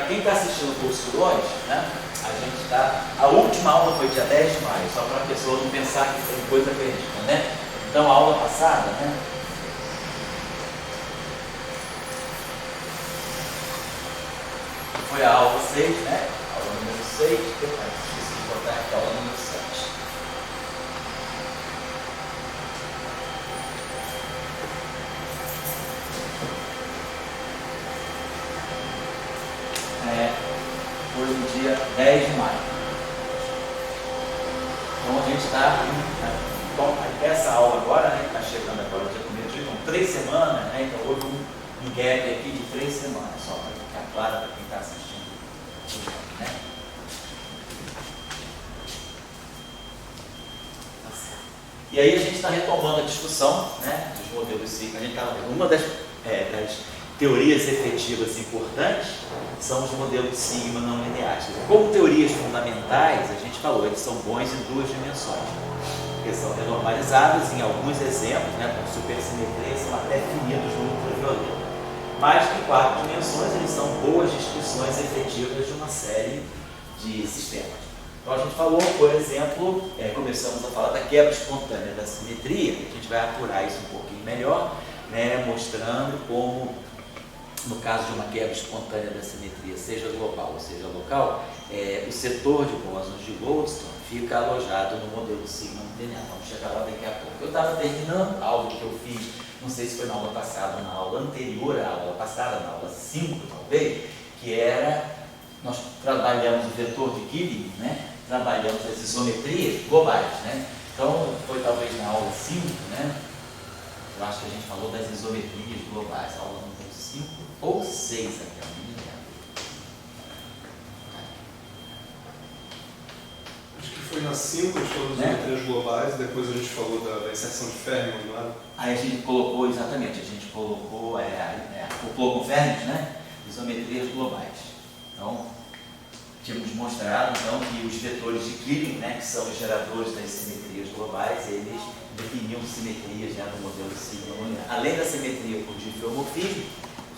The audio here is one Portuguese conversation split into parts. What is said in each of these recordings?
quem está assistindo o curso do hoje, né, a gente está. A última aula foi dia 10 de maio, só para a pessoa não pensar que foi coisa perdida, né? Então a aula passada, né? Foi a aula 6, né? Aula número 6, esqueci de botar aqui a aula número 7. Foi no dia 10 de maio. Então a gente está. Bom, essa aula agora, né, que está chegando agora, dia 1º de junho, 3 semanas, né? Então houve um gap aqui de 3 semanas, só para ficar claro para quem está assistindo. Né? E aí a gente está retomando a discussão, né, dos modelos cíclicos. A gente estava vendo uma das teorias efetivas importantes são os modelos de sigma não lineares. Como teorias fundamentais, a gente falou, eles são bons em 2 dimensões, porque são renormalizáveis em alguns exemplos, né, com supersimetria, são até finitos no ultravioleta. Mas em 4 dimensões, eles são boas descrições efetivas de uma série de sistemas. Então a gente falou, por exemplo, começamos a falar da quebra espontânea da simetria, a gente vai apurar isso um pouquinho melhor, né, mostrando como, no caso de uma quebra espontânea da simetria, seja global ou seja local, o setor de bósons de Goldstone fica alojado no modelo sigma linear. Vamos chegar lá daqui a pouco. Eu estava terminando algo que eu fiz, não sei se foi na aula passada ou na aula anterior à aula passada, na aula 5 talvez, que era, nós trabalhamos o vetor de Killing, né? Trabalhamos as isometrias globais, né? Então, foi talvez na aula 5, né? Eu acho que a gente falou das isometrias globais, aula número 5 ou 6 até, não me lembro. Acho que foi na 5, a gente falou das isometrias globais, depois a gente falou da inserção de Fermi, não é? Aí a gente colocou, exatamente, a gente colocou, colocou Fermi, né? Isometrias globais. Então, tínhamos mostrado então, que os vetores de Killing, né, que são os geradores das simetrias globais, eles definiam simetrias, né, no modelo sigma linear. Além da simetria por diffeomorfismo,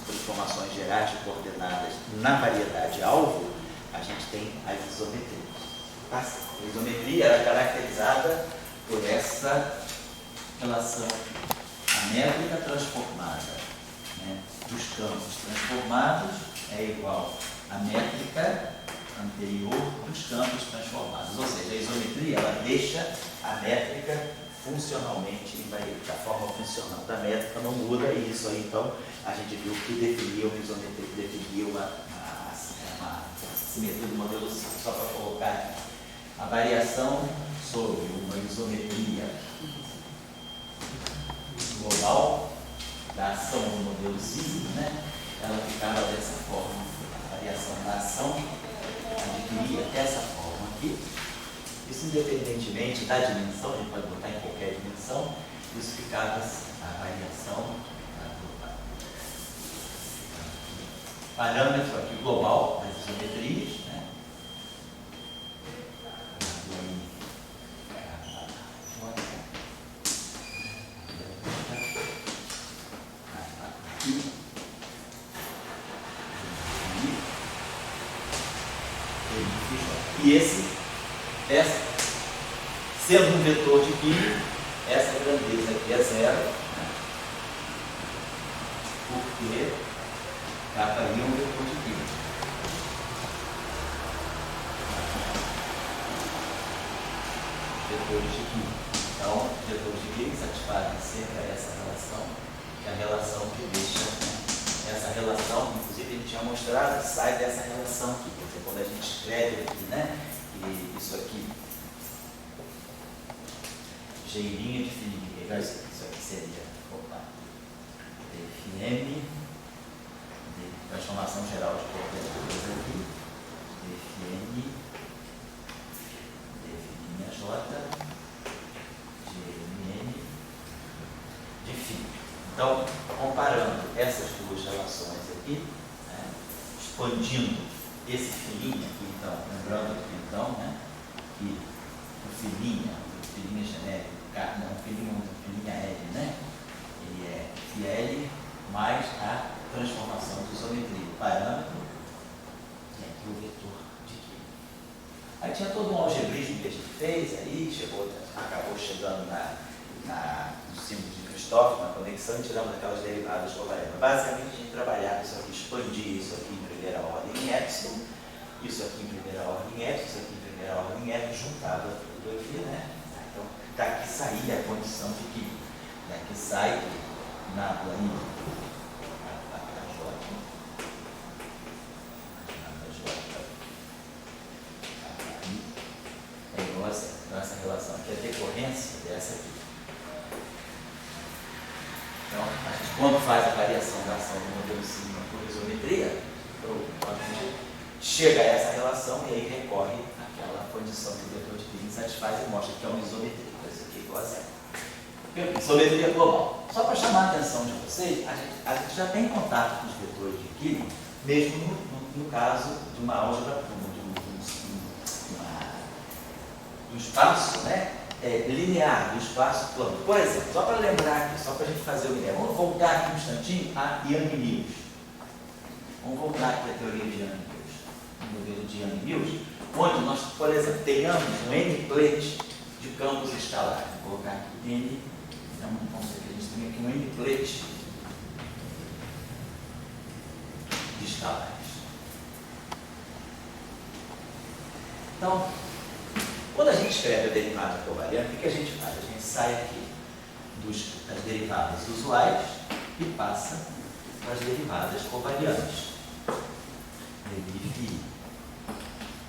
transformações gerais de coordenadas na variedade alvo, a gente tem as isometrias. A isometria era caracterizada por essa relação amétrica transformada, né, dos campos transformados é igual à métrica anterior dos campos transformados. Ou seja, a isometria ela deixa a métrica funcionalmente invariante. A forma funcional da métrica não muda e isso aí, então, a gente viu que definia uma isometria, definia uma simetria do modelo cíclico. Só para colocar aqui. A variação sobre uma isometria global da ação do modelo cíclico, né, ela ficava dessa forma. A variação da ação adquiria essa forma aqui. Isso independentemente da dimensão, a gente pode botar em qualquer dimensão, isso ficava a variação parâmetro aqui global das isometrias, né? E essa, sendo um vetor de Killing, essa grandeza aqui é 0, né? Porque K' é um vetor de Killing. Vetores de Killing. Então, vetores de Killing satisfazem sempre essa relação, que é a relação que deixa, né, essa relação, inclusive a gente tinha mostrado, sai dessa relação aqui. Quer dizer, quando a gente escreve aqui, né? E isso aqui, G' de Fm, isso aqui seria, Fm, de transformação geral de coordenadas aqui, Fm, J, Gm, de Φ. Então, comparando essas duas relações aqui, né, expandindo esse filinha aqui, então, lembrando aqui, então, né, que o filinha genérico, não, o filinha L, né, ele é L mais a transformação de isometria, parâmetro do vetor de Killing. Aí tinha todo um algebrismo que a gente fez, aí acabou chegando no símbolo de Christoffel, na conexão, e tiramos aquelas derivadas covariantes. Basicamente, a gente trabalhava isso aqui, expandia isso aqui em primeira ordem em epsilon, isso aqui em primeira ordem em epsilon, isso aqui em primeira ordem em epsilon, juntava tudo aqui, né? Então, daqui saía a condição de que daqui sai na planilha é igual a zero. Então, essa relação aqui é a decorrência dessa aqui. Então, a gente, quando faz a variação da ação do modelo sigma por isometria, a gente chega a essa relação e aí recorre àquela condição que o vetor de Killing satisfaz e mostra que é uma isometria. Então, isso aqui é igual a zero. Isometria global. Só para chamar a atenção de vocês, a gente já tem contato com os vetores de Killing, mesmo no caso de uma álgebra, do espaço, né? Linear, do espaço plano. Por exemplo, só para lembrar aqui, só para a gente fazer uma ideia, vamos voltar aqui um instantinho a Yang-Mills. Vamos voltar aqui à teoria de Yang-Mills, o modelo de Yang-Mills, onde nós, por exemplo, tenhamos um n-plete de campos escalares. Vou colocar aqui n, então vamos ver que a gente tem aqui um n-plete de escalares. Então, quando a gente escreve a derivada covariante, o que a gente faz? A gente sai aqui das derivadas usuais e passa para as derivadas covariantes.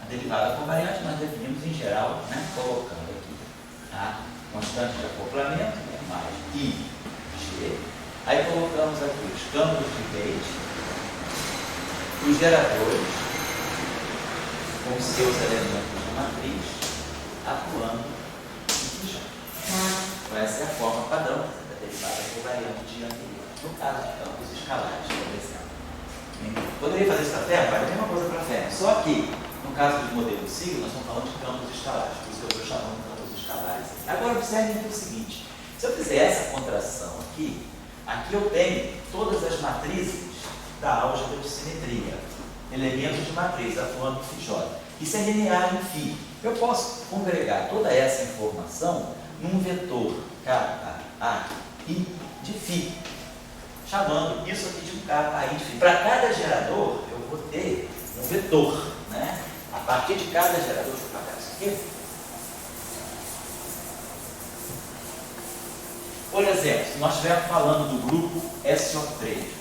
A derivada covariante nós definimos em geral, né, colocando aqui a constante de acoplamento, né, mais IG. Aí colocamos aqui os campos de Bates, os geradores com seus elementos de matriz atuando em função. Então, essa é a forma padrão da derivada covariante de Yang-Mills, no caso de campos escalares, por exemplo. Poderia fazer isso para Fermi? Vale a mesma coisa para Fermi, só que, no caso do modelo sigma, nós estamos falando de campos escalares, por isso que eu estou chamando de campos escalares. Agora, observem o seguinte, se eu fizer essa contração aqui eu tenho todas as matrizes da álgebra de simetria, elementos de matriz atuando no Φ. Isso é linear em φ. Eu posso congregar toda essa informação num vetor KI de φ, chamando isso aqui de um KI de φ. Para cada gerador, eu vou ter um vetor, né? A partir de cada gerador, deixa eu apagar isso aqui. Por exemplo, se nós estivermos falando do grupo SO3,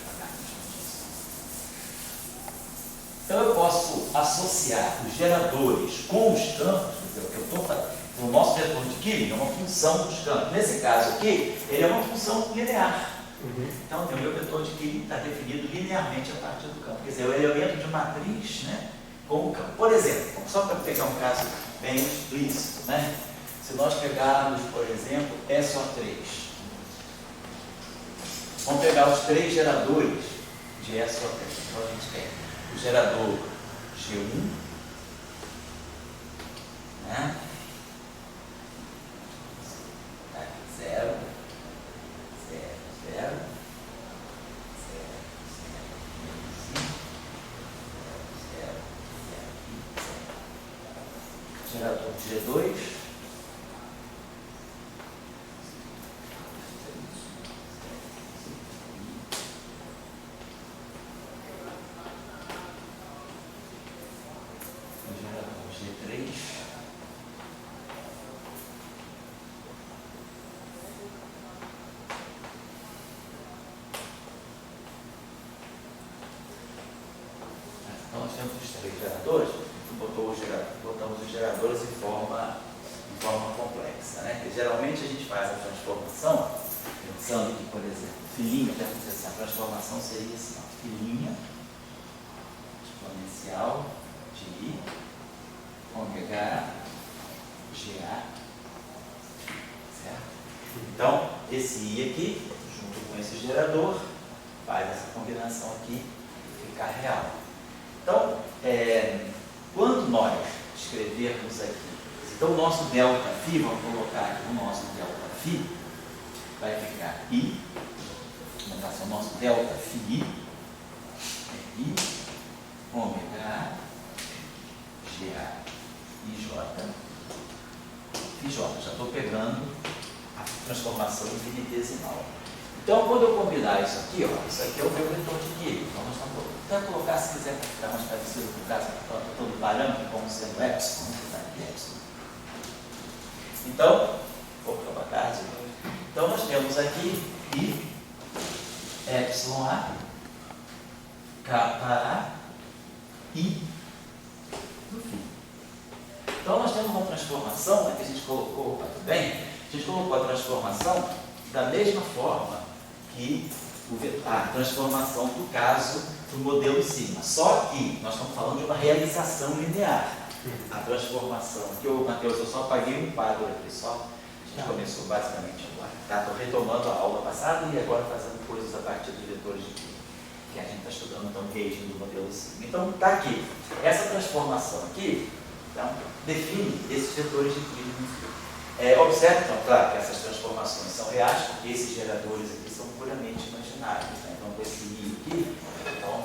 então eu posso associar os geradores com os campos, quer dizer, o que eu estou fazendo, o nosso vetor de Killing é uma função dos campos. Nesse caso aqui, ele é uma função linear. Então, o meu vetor de Killing está definido linearmente a partir do campo. Quer dizer, o elemento de matriz, né, com o campo. Por exemplo, só para pegar um caso bem explícito, né, se nós pegarmos, por exemplo, SO3, vamos pegar os três geradores de SO3. Então, a gente tem o gerador G1, né? Aqui 0, 0, 0, 0, 0, 0, 0, 0, 0, gerador G2, os três geradores, botamos os geradores em forma complexa, né? Porque geralmente a gente faz a transformação, pensando que, por exemplo, filinha, a transformação seria assim, ó, filinha exponencial de I, ômega GA, certo? Então, esse I aqui, junto com esse gerador, faz essa combinação aqui e ficar real. Então, quando nós escrevermos aqui, então o nosso ΔΦ, vamos colocar aqui o nosso ΔΦ, vai ficar I, vamos passar o nosso ΔΦI, I, ômega Então, quando eu combinar isso aqui, ó, isso aqui é o meu vetor de Killing. Então, nós vamos até colocar, se quiser ficar mais parecido com o caso todo parâmetro, como sendo epsilon, vamos botar aqui epsilon. Então, vou para casa. Então, nós temos aqui I, epsilon A, kappa A, I, no fim. Então, nós temos uma transformação, né, que a gente colocou, tudo bem? A gente colocou a transformação da mesma forma que a transformação do caso do modelo sigma. Só que nós estamos falando de uma realização linear. A transformação que Matheus, eu só apaguei um quadro aqui, só. A gente começou basicamente agora. Estou retomando a aula passada e agora fazendo coisas a partir dos vetores de que a gente está estudando, então, gauge do modelo sigma. Então, está aqui. Essa transformação aqui, então, define esses vetores de Killing. Observe, então, claro, que essas transformações são reais, porque esses geradores aqui são puramente imaginários. Né? Então, com esse I aqui, então,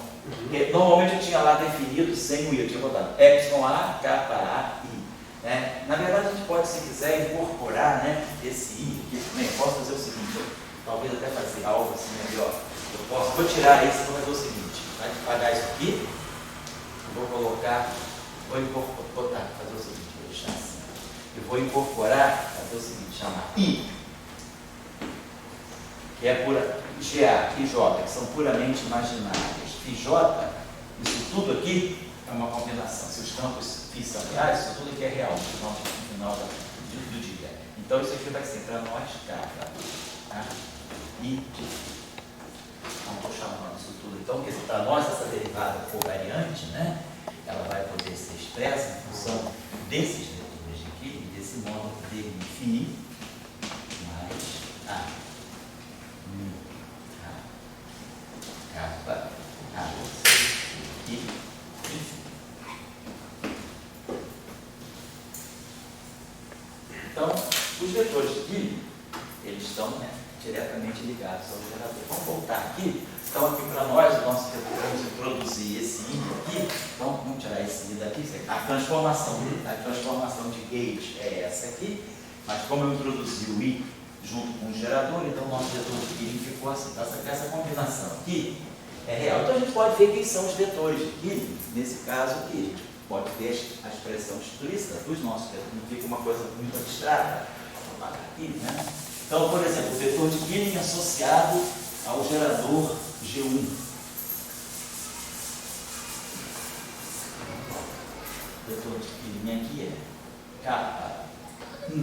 normalmente eu tinha lá definido sem o I, eu tinha botado epsilon A, kappa A, I. Né? Na verdade, a gente pode, se quiser, incorporar, né, esse I aqui também. Eu posso fazer o seguinte, talvez até fazer algo assim melhor. Vou tirar esse e vou fazer o seguinte, vai apagar isso aqui, vou colocar, fazer o seguinte, vou deixar assim. Eu vou incorporar, fazer o seguinte, chamar I, que é pura, GA e J, que são puramente imaginários. E J, isso tudo aqui é uma combinação. Se os campos φ são reais, isso tudo aqui é real, no final do dia. Então isso aqui vai ser para nós, tá? I, não estou chamando isso tudo. Então, para nós, essa derivada covariante, né, ela vai poder ser expressa em função desses vetores de Killing, desse modo de φ mais A. Kappa A. I. Então, os vetores de Killing, eles estão, né, diretamente ligados ao gerador. Vamos voltar aqui. Então, aqui para nós, vamos introduzir esse I aqui. Então, vamos tirar esse I daqui. A transformação de gauge é essa aqui. Mas como eu introduzi o I junto com o gerador, então o nosso vetor de Killing ficou assim. Essa combinação aqui é real. Então, a gente pode ver quem são os vetores de Killing. Nesse caso aqui, a gente pode ver a expressão explícita dos nossos vetores. Não fica uma coisa muito abstrata. Vou apagar aqui, né? Então, por exemplo, o vetor de Killing associado ao gerador G1. O vetor de Killing aqui é kappa 1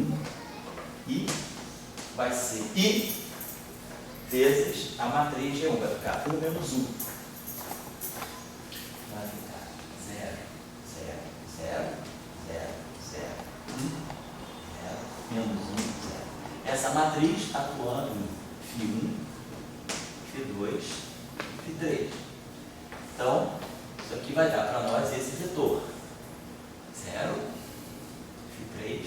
e vai ser I vezes a matriz G1, vai ficar 1 menos 1. Vai ficar 0, 0, 0, 0, 0, 1, 0, menos 1, 0. Essa matriz atuando em φ1, φ2, φ3. Então, isso aqui vai dar para nós esse vetor. 0, φ3,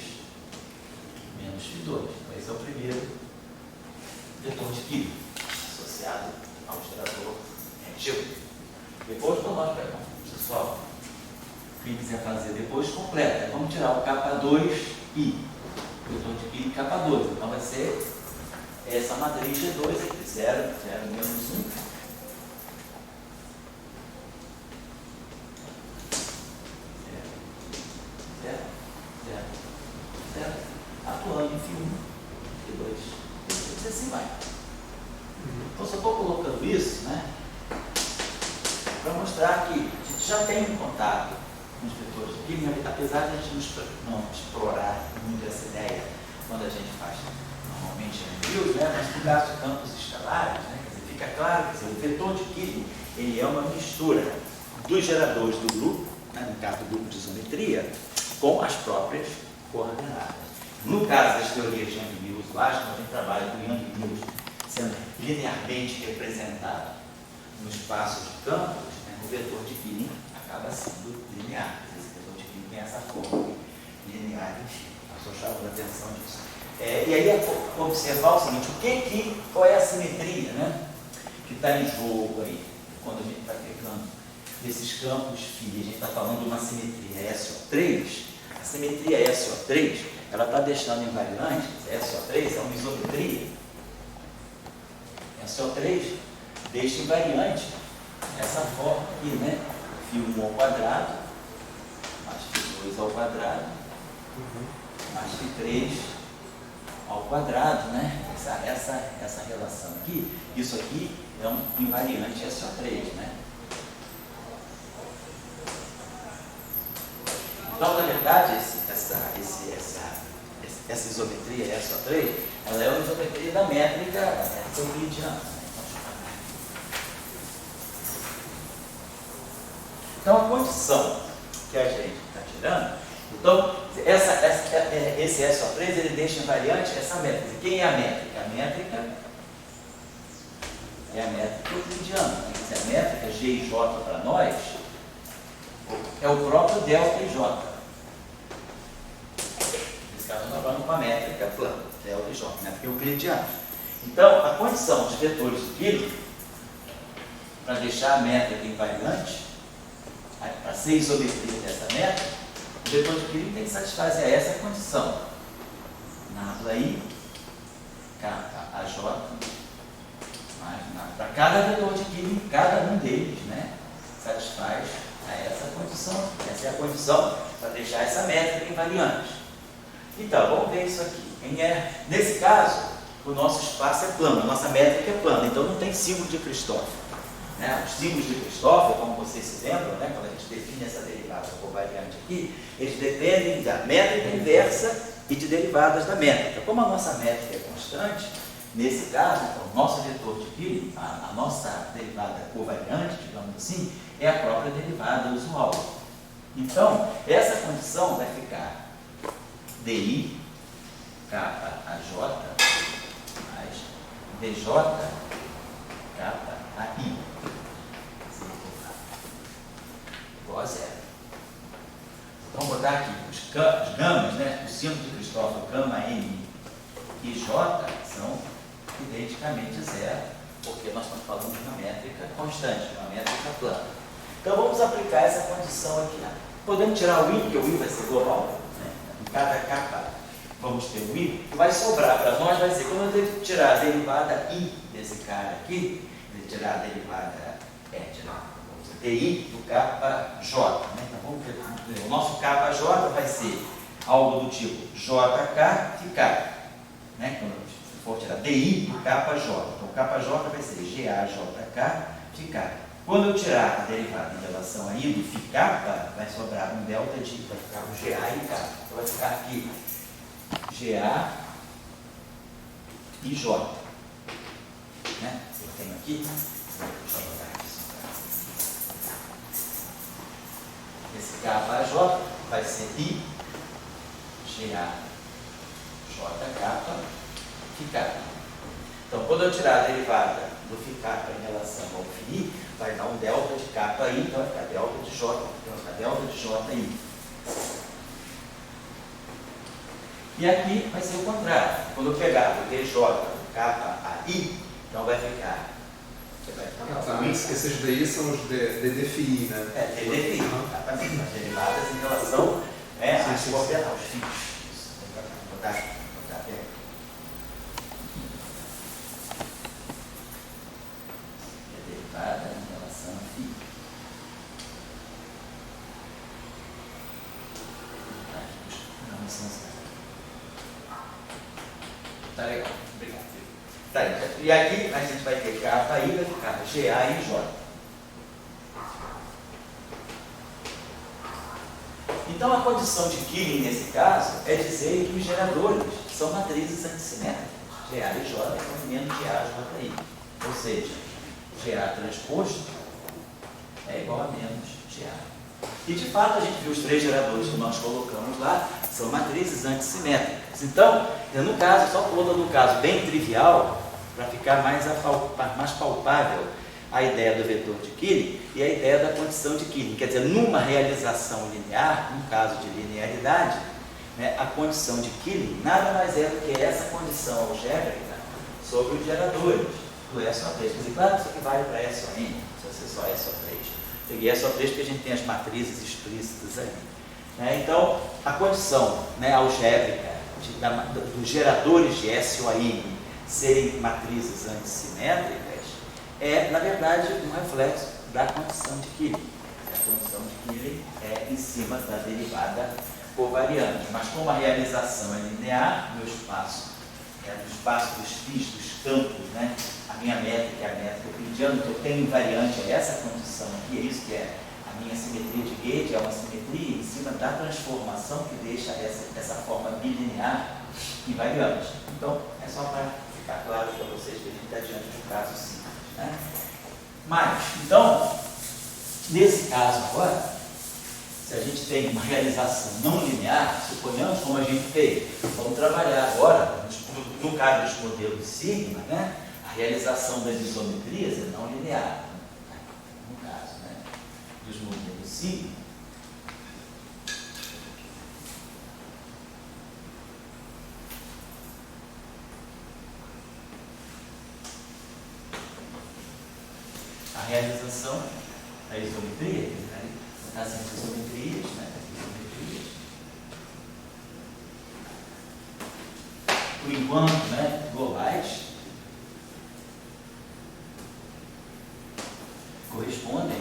menos φ2. Então, esse é o primeiro vetor de Killing, associado ao gerador G1. Depois, quando nós pegamos, pessoal, quem quiser fazer depois, completa. Vamos tirar o K2I. Vetor de Killing kappa 2. Então vai ser essa matriz G2 aqui, 0, 0, menos 1. 0, 0, 0. Atuando em φ1, φ2, assim vai. Então só estou colocando isso, né, para mostrar que a gente já tem um contato com os vetores de Killing, apesar de a gente não explorar muito essa ideia quando a gente faz normalmente reviews, né? Mas no caso de campos escalares, né? Quer dizer, fica claro que o vetor de Killing ele é uma mistura dos geradores do grupo, né? No caso do grupo de isometria, com as próprias coordenadas. No caso das teorias de Yang-Mills, quando a gente trabalha com Yang-Mills sendo linearmente representado no espaço de campos, né? O vetor de Killing acaba sendo linear. Esse vetor de Killing tem essa forma linear, enfim. Estou chamando a atenção disso. E aí, observar o seguinte, qual é a simetria, né, que está em jogo aí, quando a gente está pegando esses campos φ, a gente está falando de uma simetria SO3, a simetria SO3, ela está deixando invariante, SO3 é uma isometria, SO3 deixa invariante essa forma aqui, né? Φ1 ao quadrado, mais Φ2 ao quadrado, mais Φ3 ao quadrado, né? Essa relação aqui, isso aqui é um invariante SO3, né? Então, na verdade, essa isometria SO3, ela é uma isometria da métrica euclidiana. Então, a condição que a gente está tirando, então, esse SO3, ele deixa invariante essa métrica. Quem é a métrica? A métrica é a métrica euclidiana. A métrica G e J para nós é o próprio delta e J. Nesse caso, nós estamos falando com a métrica plana, delta e J, métrica euclidiana. Então, a condição dos vetores de Killing, para deixar a métrica invariante, para ser isometria dessa métrica, o vetor de Killing tem que satisfazer essa condição. Nabla I, kappa AJ, para cada vetor de Killing, cada um deles, né, satisfaz a essa condição. Essa é a condição para deixar essa métrica invariante. Então, vamos ver isso aqui. Nesse caso, o nosso espaço é plano, a nossa métrica é plana, então não tem símbolo de Christoffel. Né? Os símbolos de Christoffel, como vocês se lembram, né? Quando a gente define essa derivada covariante aqui, eles dependem da métrica inversa e de derivadas da métrica. Como a nossa métrica é constante, nesse caso, então, o nosso vetor de Killing, a nossa derivada covariante, digamos assim, é a própria derivada usual. Então, essa condição vai ficar DI kappa AJ mais DJ kappa AI igual a zero. Então, vou botar aqui os gamas, né? O símbolo de Christoffel, gama M e J são identicamente zero, porque nós estamos falando de uma métrica constante, uma métrica plana. Então, vamos aplicar essa condição aqui. Podemos tirar o I, porque o I vai ser global, né? Em cada capa vamos ter o I, que vai sobrar para nós, vai ser, quando eu tirar a derivada I desse cara aqui, tirar a derivada DI do kappa J. Né? Então, vamos ver, o nosso kappa J vai ser algo do tipo JK ficar. Né? Quando for tirar DI do kappa J. Então, o kappa J vai ser GAJK ficar. Quando eu tirar a derivada em relação a I do φ kappa, vai sobrar um delta de, vai ficar um GA e K. Então, vai ficar aqui GA e J. Né? Eu tenho aqui, deixa eu botar aqui só para... Esse kappa J vai ser I, GA, JK, φK. Então, quando eu tirar a derivada do φ kappa em relação ao φi, vai dar um delta de kappa I, então vai ficar delta de J, então vai ficar delta de JI. E aqui vai ser o contrário. Quando eu pegar o DJ do kappa AI, então vai ficar... Esses daí são os DDFI, né? É, DDFI, exatamente. As derivadas em relação às coordenadas, aos fios. Vou botar aqui. Derivada em relação a φ. Tá legal, obrigado. Tá, e aqui a gente vai ter kappa I, vai ficar GA e J. Então a condição de Killing nesse caso é dizer que os geradores são matrizes antissimétricas. GA e J é menos GA e JI. Ou seja, GA transposto é igual a menos GA. E de fato a gente viu os três geradores que nós colocamos lá, são matrizes antissimétricas. Então, no caso, só falando no caso bem trivial, para ficar mais palpável a ideia do vetor de Killing e a ideia da condição de Killing. Quer dizer, numa realização linear, num caso de linearidade, né, a condição de Killing nada mais é do que essa condição algébrica sobre os geradores do SO3. Quer dizer, claro que isso aqui vale para SON, se você só SO3. Peguei SO3 porque a gente tem as matrizes explícitas ali. Né? Então, a condição, né, algébrica dos geradores de SON serem matrizes antissimétricas é, na verdade, um reflexo da condição de Killing. A condição de Killing é em cima da derivada covariante. Mas como a realização é linear, no espaço, no espaço dos φ, dos campos, né? A minha métrica é a métrica euclidiana, que eu tenho invariante é essa condição aqui, é isso que é a minha simetria de Gauge, é uma simetria em cima da transformação que deixa essa forma bilinear invariante. Então, é só para ficar claro para vocês que a gente está diante de um caso simples, né? Mas, então, nesse caso agora, se a gente tem uma realização não linear, suponhamos como a gente fez, vamos trabalhar agora, no caso dos modelos de sigma, né? A realização das isometrias é não linear, no caso, né? Dos modelos de sigma. A realização da isometria, as isometrias, né? Por enquanto, né, globais, correspondem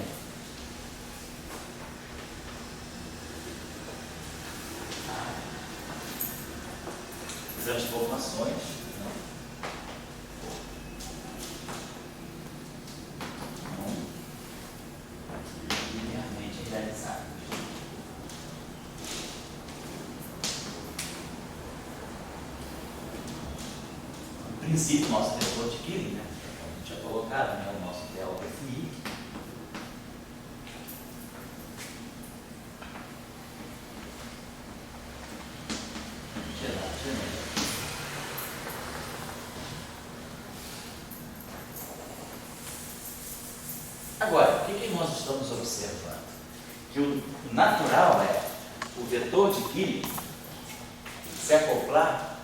a transformações, né, não linearmente realizadas. O princípio nosso vetor de Killing, né? A gente já colocado, né, o nosso delta-fi. Agora, o que nós estamos observando? Que o natural é o vetor de Killing se acoplar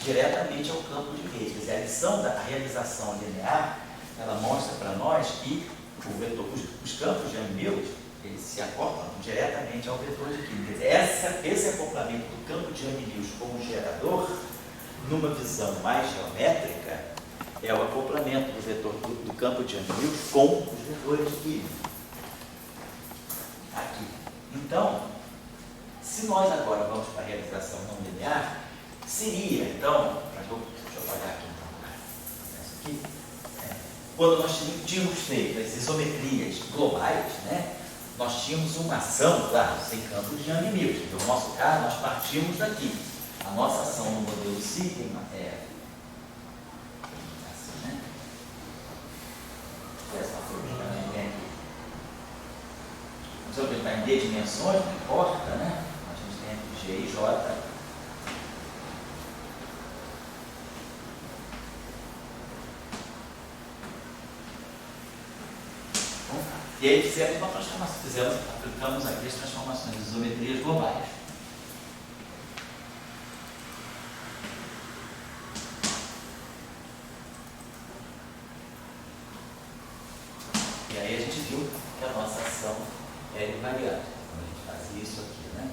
diretamente ao campo de Gauge. Quer dizer, a realização linear, ela mostra para nós que o vetor, os campos de Yang-Mills, eles se acoplam diretamente ao vetor de Killing. Quer dizer, esse acoplamento do campo de Yang-Mills como gerador, numa visão mais geométrica, é o acoplamento do vetor do campo de Yang-Mills com os vetores de Killing. Aqui. Então, se nós agora vamos para a realização não linear, seria, então, deixa eu apagar aqui então, aqui, quando nós tínhamos feito as isometrias globais, né, nós tínhamos uma ação, claro, sem campo de Yang-Mills. No nosso caso, nós partimos daqui. A nossa ação no modelo sigma é assim, né? Essa foi aqui. Não sei o que está em D dimensões, não importa, né? A gente tem aqui G e J. E aí fizemos uma transformação, aplicamos aqui as transformações de isometrias globais. E aí a gente viu que a nossa ação era invariante, quando a gente fazia isso aqui, né?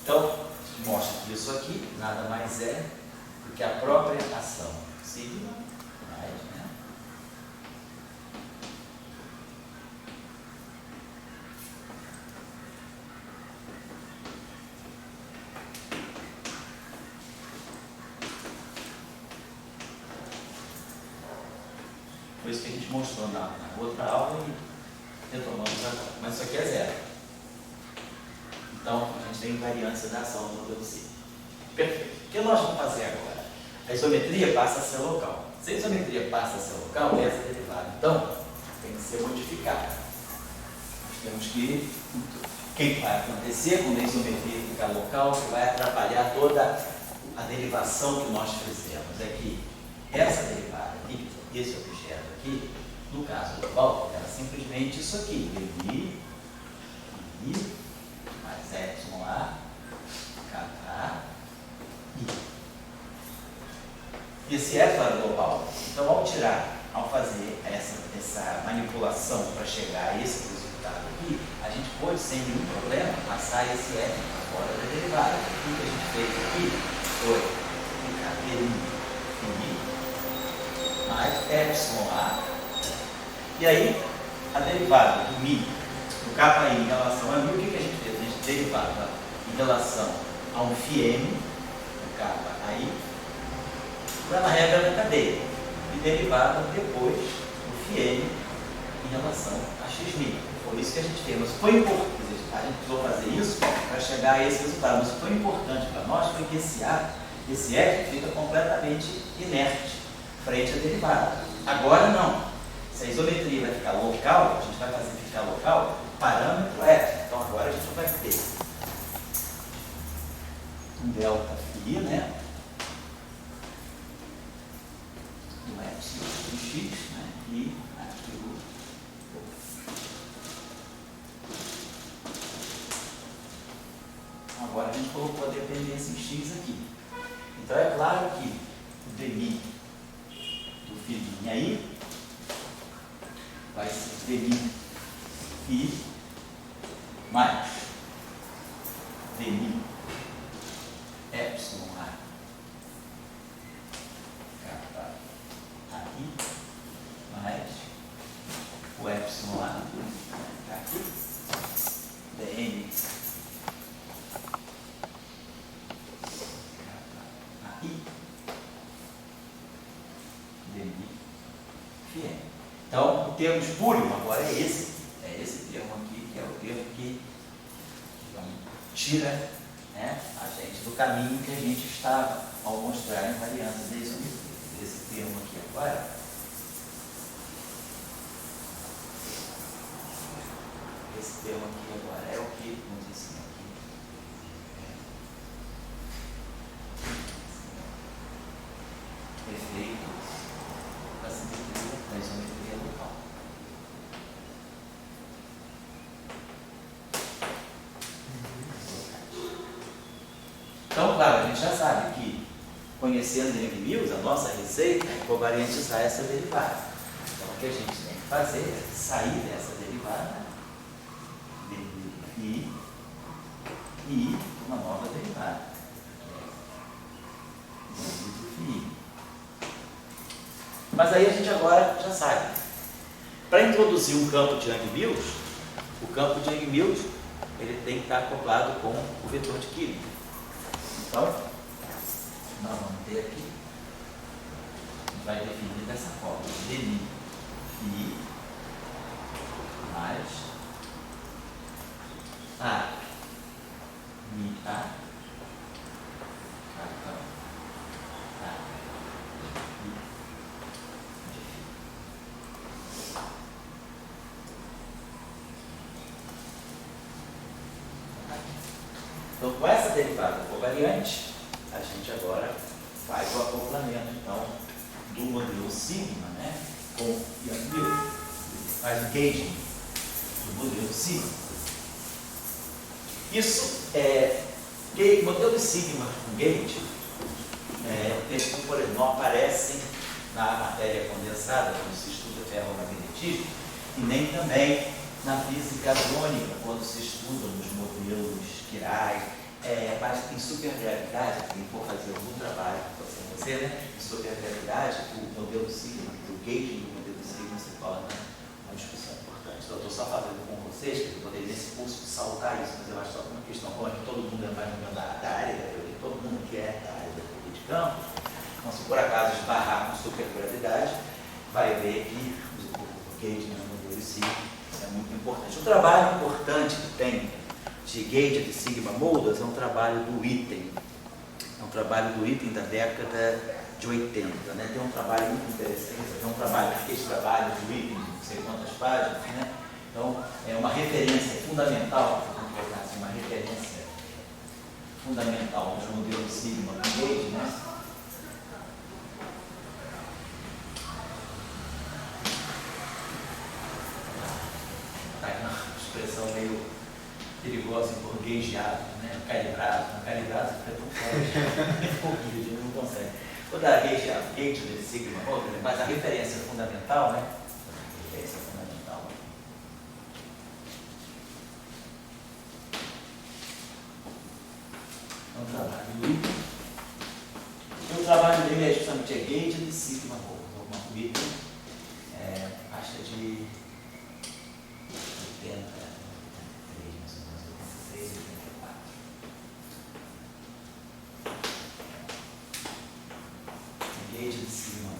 Então, mostra que isso aqui nada mais é do que a própria ação sigma mais, né? Foi isso que a gente mostrou na outra aula e retomamos agora. Mas isso aqui é zero. Então, a gente tem invariância da ação no modelo sigma. Perfeito. O que nós vamos fazer agora? A isometria passa a ser local. Se a isometria passa a ser local, essa derivada, então, tem que ser modificada. Nós temos que... O que vai acontecer quando a isometria ficar local? Que vai atrapalhar toda a derivação que nós fizemos. É que essa derivada aqui, esse objeto aqui, no caso global, era simplesmente isso aqui, dmi, i, mais epsilon a, kk, i. Esse epsilon era global. Então, ao fazer essa manipulação para chegar a esse resultado aqui, a gente pode, sem nenhum problema, passar esse f para fora da derivada. O que a gente fez aqui foi ficar i mais epsilon a, e aí a derivada do mi, do kI em relação a mi, o que a gente fez? A gente derivava em relação a um φm, do kI, lá na regra da cadeia, e derivava depois do φm em relação a xmi. Foi isso que a gente fez, mas foi importante, a gente precisou fazer isso para chegar a esse resultado, mas foi importante para nós foi que esse f fica completamente inerte frente à derivada. Agora não. Se a isometria vai ficar local, a gente vai fazer ficar local o parâmetro f. Então agora a gente vai ter um delta φ, né? Um epsilon do x, né? E aqui agora a gente colocou a dependência em x aqui. Então é claro que o dmi do φ aí vai ser dmi φ mais dmi epsilon a aqui mais o epsilon a aqui dm aqui dmi φm. Então, o termo espúrio agora é esse termo aqui, que é o termo que tira, né, a gente do caminho que a gente estava ao mostrar invariâncias da isometria. Esse termo aqui agora é o que nos ensina aqui. Efeitos da simetria, da isometria local. Então, claro, a gente já sabe que, conhecendo Yang-Mills, a nossa receita é covariantizar essa derivada. Então, o que a gente tem que fazer é sair dessa derivada e uma nova derivada. Mas aí a gente agora já sabe. Para introduzir um campo de Yang-Mills, o campo de Yang-Mills ele tem que estar acoplado com o vetor de Killing. Então, nós vamos ter aqui, a gente vai definir dessa forma, dmi φ mais a mi a então, com essa derivada covariante, a gente agora faz o acoplamento então, do modelo sigma, né, com Yang-Mills. Faz o gauging do modelo sigma. Isso modelo de sigma com gauge não aparecem na matéria condensada, quando se estuda ferromagnetismo, e nem também na física hadrônica, quando se estudam os modelos quirais, mas em supergravidade, quem for fazer algum trabalho, você, né? Em supergravidade, o modelo sigma, o gauging do modelo sigma se torna uma discussão importante. Então, eu estou só falando com vocês, que eu poderia nesse curso saltar isso, mas eu acho só uma questão, como é que todo mundo é mais ou menos da área da teoria, todo mundo que é da área da teoria de campo, então se por acaso esbarrar com supergravidade, vai ver que o gauging do modelo sigma é muito importante. O trabalho importante que tem de gauge de sigma modulus é um trabalho do Witten. É um trabalho do Witten da década de 80. Né? Tem um trabalho muito interessante, tem um trabalho, esse trabalho do Witten, não sei quantas páginas, né? Então é uma referência fundamental, uma referência fundamental dos modelos sigma com gauge, né? é uma expressão meio perigosa, gageado, né? Calibrado. Calibrado fica tão forte, ficou horrível, não consegue. Vou dar gageado, gauge de sigma, mas a referência fundamental, né? A referência fundamental. É um trabalho livre. E o trabalho dele é justamente gauge de sigma, uma currícula, acho que é de 83, mais ou menos, 83, 84. Gauge de sigma.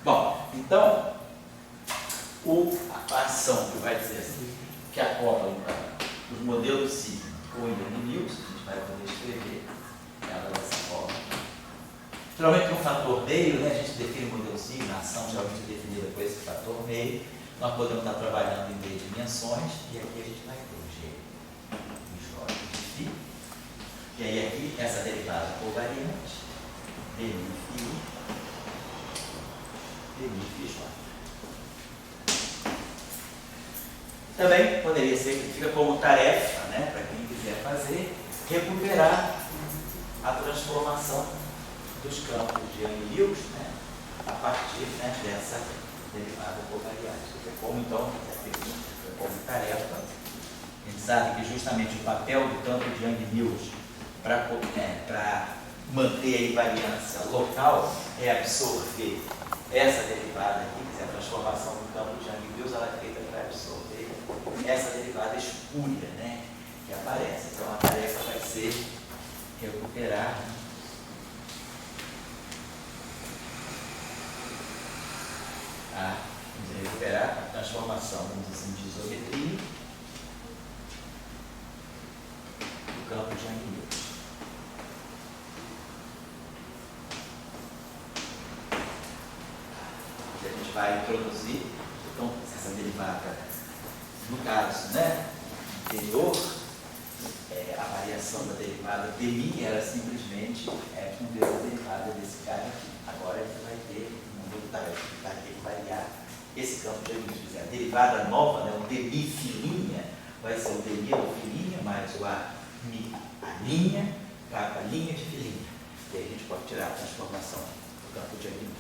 Bom, então, a ação que vai dizer assim, que acopla os modelos sigma com Young Mills, a gente vai poder escrever ela dessa forma. Geralmente tem um fator meio, né? A gente define o modelo sigma, a ação geralmente é definida por esse fator meio. Nós podemos estar trabalhando em D dimensões, e aqui a gente vai ter o G, o J de φ. E aí aqui, essa derivada covariante, D φ, D φ J. Também poderia ser que fica como tarefa, né, para quem quiser fazer, recuperar a transformação dos campos de Young-Mills, né, a partir, né, dessa derivada covariante. Fica como, então, fica como tarefa. A gente sabe que justamente o papel do campo de Young-Mills para manter a invariância local é absorver essa derivada aqui, que é a transformação do campo de Young-Mills, ela é feita para absorver essa derivada espúria, né, que aparece. Então a tarefa vai ser recuperar a transformação, vamos dizer assim, de isometria do campo de Young-Mills. A gente vai introduzir, então, essa derivada, no caso, né, anterior, a variação da derivada de μ era simplesmente um vezes a derivada desse cara aqui. Agora a gente vai ter um número que vai ter que variar esse campo de Young-Mills. A derivada nova, né, o dμ filinha, vai ser o dμ do filinha mais o a linha, a linha de filinha. E aí a gente pode tirar a transformação do campo de Young-Mills.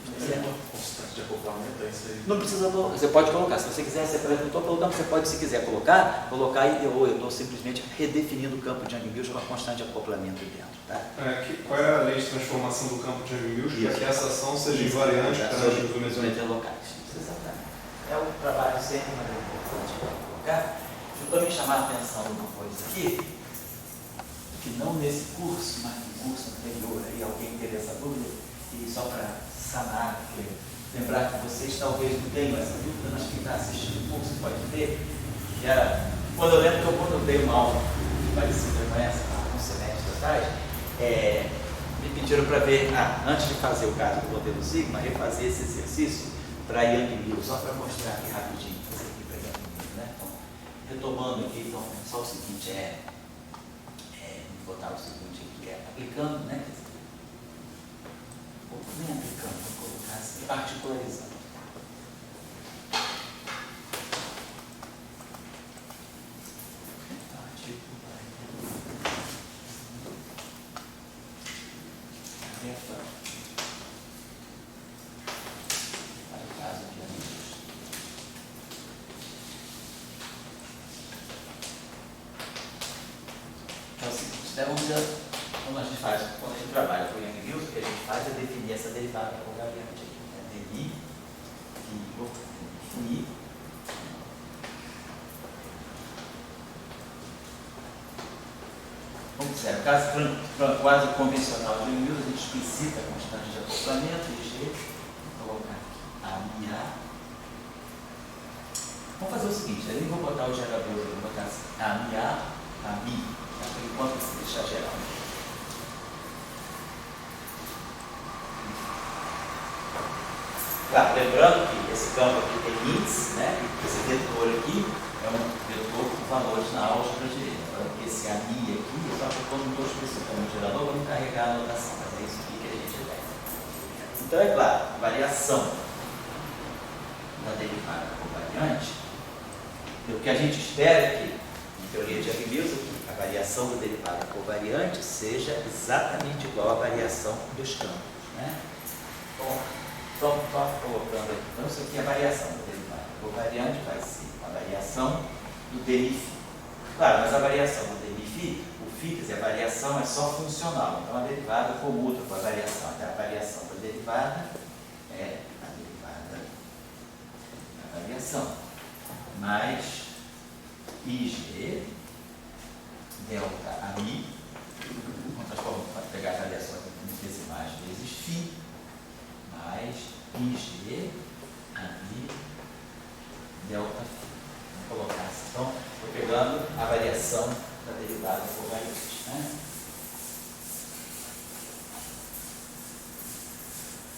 Constante de acoplamento, é isso aí. Não precisa, você pode colocar, se você quiser, não estou colocando, você pode, se quiser colocar e eu estou simplesmente redefinindo o campo de Young-Mills com uma constante de acoplamento dentro. Tá? Qual é a lei de transformação do campo de Young-Mills para que essa ação seja invariante para as geometria locais? Exatamente. É um trabalho sempre, mas é importante colocar. Deixa eu também chamar a atenção de uma coisa aqui, que não nesse curso, mas no curso anterior, aí alguém teve essa dúvida, e só para sanar, porque lembrar que vocês talvez não tenham essa dúvida, mas quem está assistindo o curso pode ter, que era, quando eu dei uma aula parecida com essa, há um semestre atrás, me pediram para ver, antes de fazer o caso do modelo sigma, refazer esse exercício para Young-Mills, só para mostrar aqui rapidinho, fazer aqui para Young-Mills, né? Então, retomando aqui, então, só o seguinte, vou botar o seguinte aqui, aplicando, né? Nem aplicando, vou colocar assim, particularizando. Para o caso de Young-Mills. Então, como a gente faz, quando a gente trabalha com Young-Mills, o que a gente faz é definir essa derivada covariante aqui, né? dμ, φ. Como disseram, no caso quase convencional de Young-Mills, a gente explicita a constante de acoplamento, G, vou colocar aqui A. Vamos fazer o seguinte, eu nem vou botar o gerador, eu vou botar assim, A, Mi, por enquanto se deixar geral. Claro, lembrando que esse campo aqui tem índice, né? Esse vetor aqui é um vetor com valores na álgebra direta. Esse A Então, é claro, a variação da derivada covariante, o que a gente espera é que, em teoria de Arrhenius, a variação da derivada covariante seja exatamente igual à variação dos campos, né? Bom, então, só colocando aqui, então isso aqui é a variação da derivada covariante, vai ser a variação do DNφ. Claro, mas a variação do DNφ, o φ, quer dizer, a variação é só funcional, então a derivada comuta com a variação. Então, a variação da derivada é a derivada da variação, mais IG delta AMI, vamos pegar a variação em decimais vezes φ, mais IG AMI delta φ. Vamos colocar assim. Então, estou pegando a variação da derivada covariante, né?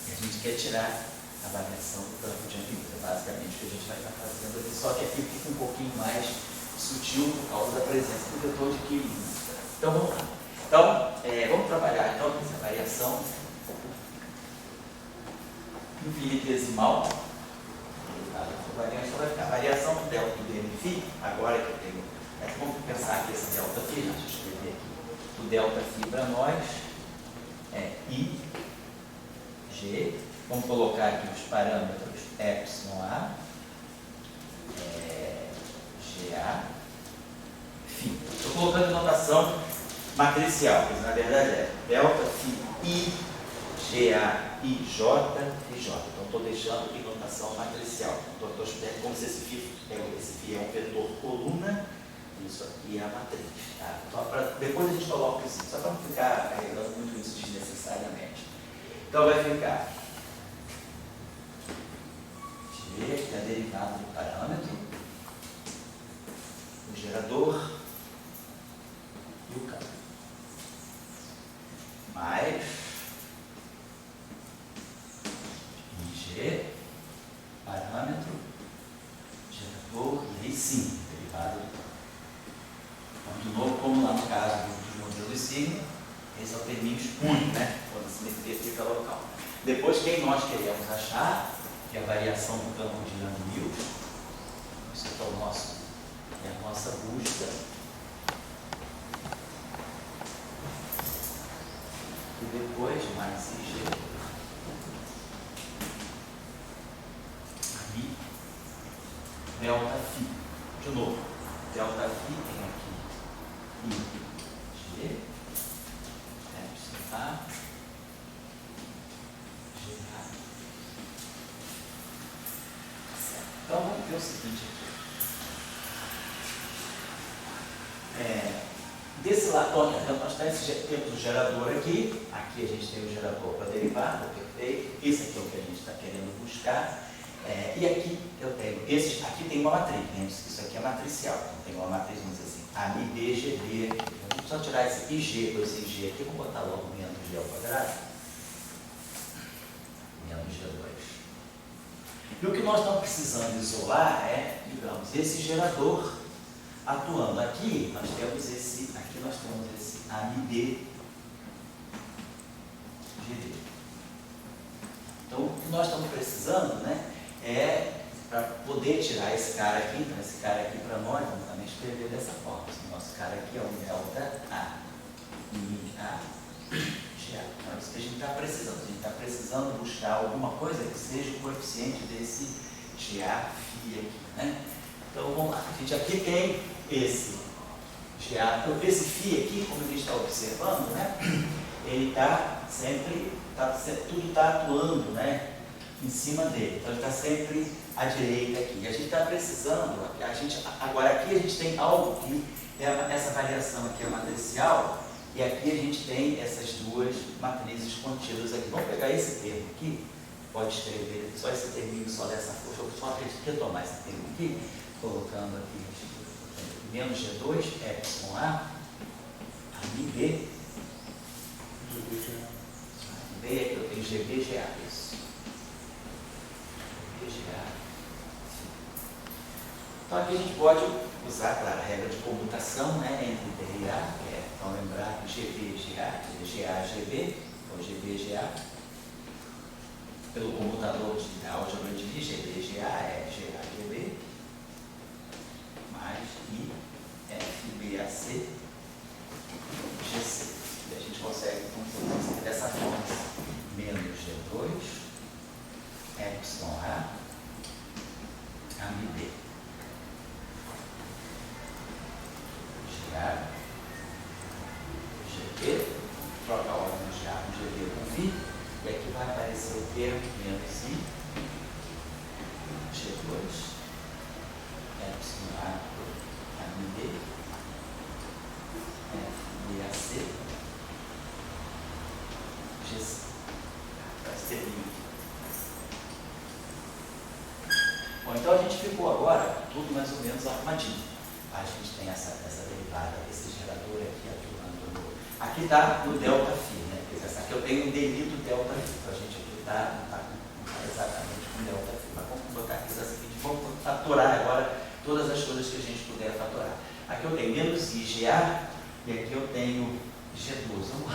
E a gente quer tirar a variação do campo de Arrhenius, é basicamente o que a gente vai estar fazendo aqui, só que aqui fica um pouquinho mais sutil por causa da presença do vetor de Killing. Então, vamos lá. Então, vamos trabalhar então com essa variação infinitesimal. Então vai ficar a variação do delta do DNφ, agora que eu tenho, vamos pensar que esse delta φ, deixa eu escrever aqui, o delta φ para nós é IG, vamos colocar aqui os parâmetros εA, GA, φ. Estou colocando notação matricial, mas na verdade é delta φ I, GA, IJ, IJ. Então estou deixando aqui notação matricial. Então estou estudando como se esse φ é um vetor coluna, isso aqui é a matriz. Tá? Então, depois a gente coloca isso, só para não ficar carregando muito isso desnecessariamente. Então vai ficar G, que é a derivada do parâmetro, o gerador e o campo, mais IG, parâmetro, gerador e aí sim, derivada do campo. Então, de novo, como lá no caso dos modelos sigma, esse é o terminho único, né? Quando a simetria fica local. Depois, quem nós queremos achar, que é a variação do campo de Yang-Mills, isso aqui é a nossa busca. E depois, mais IG, aí, delta φ. De novo, delta φ tem aqui IG, A, GA. Certo. Então vamos ver o seguinte aqui. Desse lado, nós temos o gerador aqui a gente tem o gerador para derivada, perfeito. Esse aqui é o que a gente está querendo buscar. E aqui eu tenho, aqui tem uma matriz, né? Isso aqui é matricial, então tem uma matriz, vamos dizer assim, AMI, GB. Vamos só tirar esse IG com esse IG aqui, vamos botar logo menos G ao quadrado, menos G2. E o que nós estamos precisando isolar é, digamos, esse gerador atuando. Aqui nós temos esse AMD GD. Então, o que nós estamos precisando, né, é para poder tirar esse cara aqui. Então, esse cara aqui para nós, vamos também escrever dessa forma. Esse nosso cara aqui é um delta A, A, GA. Então, é isso que a gente está precisando. A gente está precisando buscar alguma coisa que seja o coeficiente desse GA φ aqui, né? Então, vamos lá. A gente aqui tem esse GA. Então, esse φ aqui, como a gente está observando, né, ele está sempre, tudo está atuando, né, em cima dele. Então, ele está sempre à direita aqui. E a gente está precisando, agora aqui a gente tem algo que é essa variação aqui é matricial, e aqui a gente tem essas duas matrizes contidas aqui. Vamos pegar esse termo aqui, pode escrever só esse terminho, só dessa força. Eu só retomar esse termo aqui, colocando aqui menos G2, εA, B, B aqui eu tenho GBGA, isso. GBGA. Então aqui a gente pode usar, claro, a regra de comutação, né, entre B e A, então lembrar que GBGA, GA, GB, ou GBGA, pelo comutador de álgebra de Lie, GB, GA é GA, GB, mais I, F, B, A, C, GC. E a gente consegue fazer dessa forma, menos G2, epsilon A, AMB. GA, GB, troca a ordem do GA com GB com VI, e aqui vai aparecer o termo menos I, G2, epsilon A, AMB, F, B, A, C, GC. Vai ser limpo. Bom, então a gente ficou agora tudo mais ou menos arrumadinho. A gente tem essa derivada, esse gerador aqui atuando no. Aqui está no delta φ, né? Aqui eu tenho um delito delta φ. Então a gente aqui não está exatamente com delta φ. Mas vamos botar aqui o seguinte: vamos fatorar agora todas as coisas que a gente puder fatorar. Aqui eu tenho menos IGA e aqui eu tenho G2. Vamos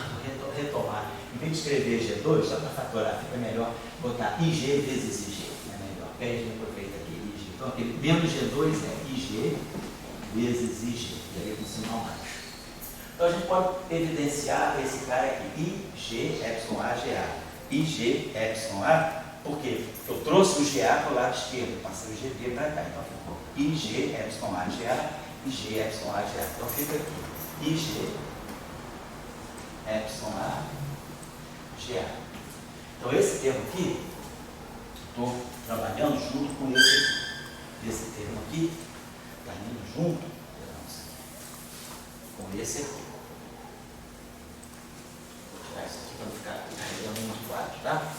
retomar. Em vez de escrever G2, só para fatorar, fica melhor botar IG vezes IG. É melhor. Porque aí a gente aproveita aqui IG. Então, aquele menos G2 é IG vezes IG. E aí com sinal mais. Então, a gente pode evidenciar esse cara aqui, IG, epsilon A, GA. IG, epsilon A, porque eu trouxe o GA para o lado esquerdo, passei o GB para cá. Então, ficou IG, epsilon A, GA, IG, epsilon A, GA. Então, fica aqui, IG, epsilon A, GA. Então, esse termo aqui, estou trabalhando junto com esse termo aqui, está indo junto com esse aqui. Vou tirar isso aqui para não ficar carregando muito quadro, tá?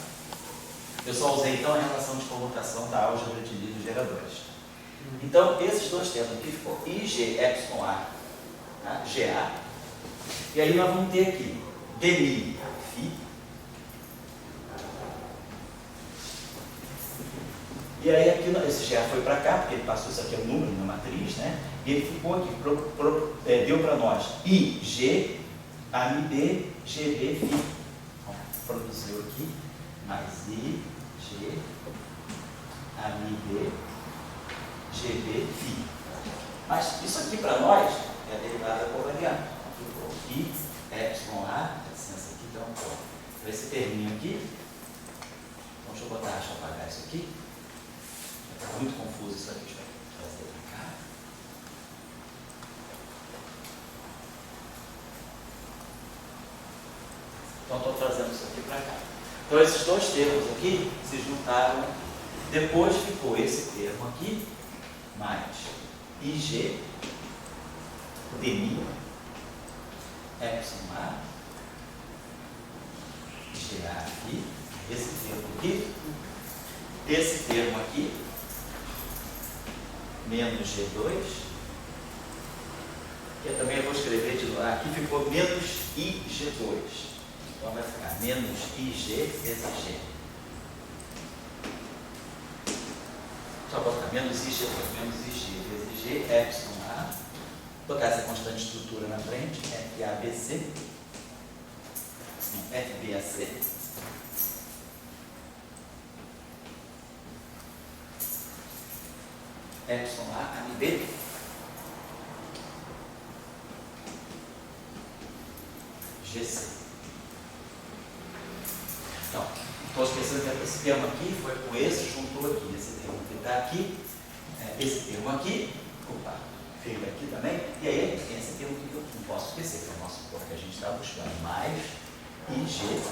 Eu só usei então a relação de comutação da álgebra de Lie dos geradores. Então, esses dois termos aqui ficou IG, epsilon A, tá? GA. E aí nós vamos ter aqui dmi, φ. E aí aqui, esse GA foi para cá, porque ele passou, isso aqui é o número na matriz, né? E ele ficou aqui, deu para nós IG, AMB, GB, φ. Então, produziu aqui, mais I, G, AMB, GB, φ. Mas isso aqui para nós é a derivada covariante. Então, ficou I, epsilon A, licença aqui, então, esse terminho aqui, então, deixa eu apagar isso aqui. Está muito confuso isso aqui, deixa eu trazer para cá. Então, estou trazendo isso aqui para cá. Então, esses dois termos aqui se juntaram aqui. Depois ficou esse termo aqui, mais IG, dmi, epsilon A, GA aqui, esse termo aqui, esse termo aqui, menos G2, que eu também vou escrever de novo, aqui ficou menos IG2, então vai ficar menos IG vezes G. Só botar menos IG vezes G, epsilon A, botar essa constante de estrutura na frente, FABC, FBAC, epsilon A, AMB, GC. Então, estou esquecendo que esse termo aqui foi com esse, juntou aqui, esse termo que está aqui, esse termo aqui, opa, veio aqui também, e aí tem esse termo que eu não posso esquecer, que é o nosso corpo que a gente está buscando, mais IG.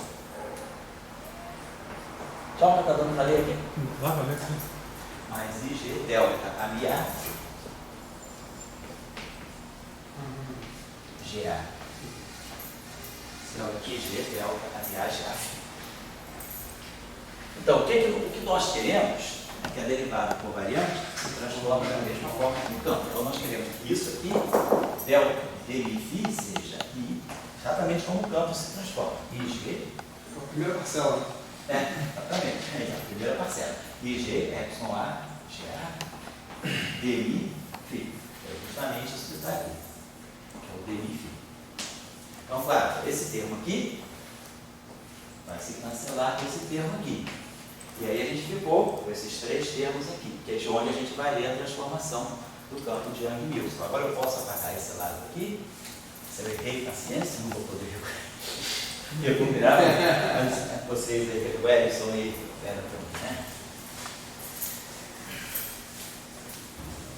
Só para estar dando para ler aqui. Lá para ler, sim. Mais IG, delta, AMA, GA. Então, aqui G, delta, AMA, GA. Então, o que nós queremos é que a derivada covariante se transforme da mesma forma no campo. Então, nós queremos que isso aqui, delta, dmi, seja I, exatamente como o campo se transforma. IG. A primeira parcela, né? Exatamente. É a primeira parcela. IG, epsilon A, GA, dmi, φ. É justamente isso que está aqui, que é o dmi, φ. Então, claro, esse termo aqui vai se cancelar com esse termo aqui. E aí a gente ficou com esses três termos aqui, que é de onde a gente vai ler a transformação do campo de Young-Mills. Agora eu posso apagar esse lado aqui. Se eu errei, paciência, não vou poder recuperar. Mas vocês aí, o Edson e Vera também, né?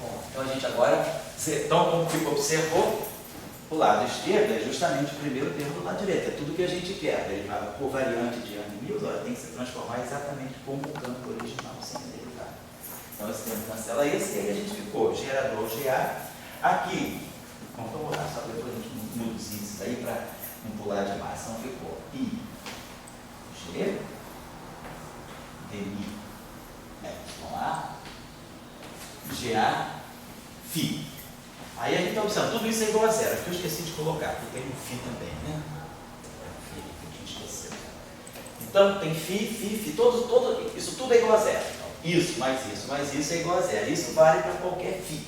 Bom, então a gente agora, então como observou, o lado esquerdo é justamente o primeiro termo do lado direito, é tudo que a gente quer. Derivada por variante de Young-Mills, ela tem que se transformar exatamente como o campo original, sem derivada. Então esse termo cancela esse, e aí a gente ficou gerador GA. Aqui, vamos voltar só depois a gente muda os índices aí para não pular demais. Então ficou I, G, DI, A, GA, Φ. Aí a gente está observando, tudo isso é igual a zero, porque eu esqueci de colocar, porque tem um Φ também, né? Φ que a gente esqueceu. Então tem Φ, isso tudo é igual a zero. Então, isso mais isso é igual a zero. Isso vale para qualquer Φ.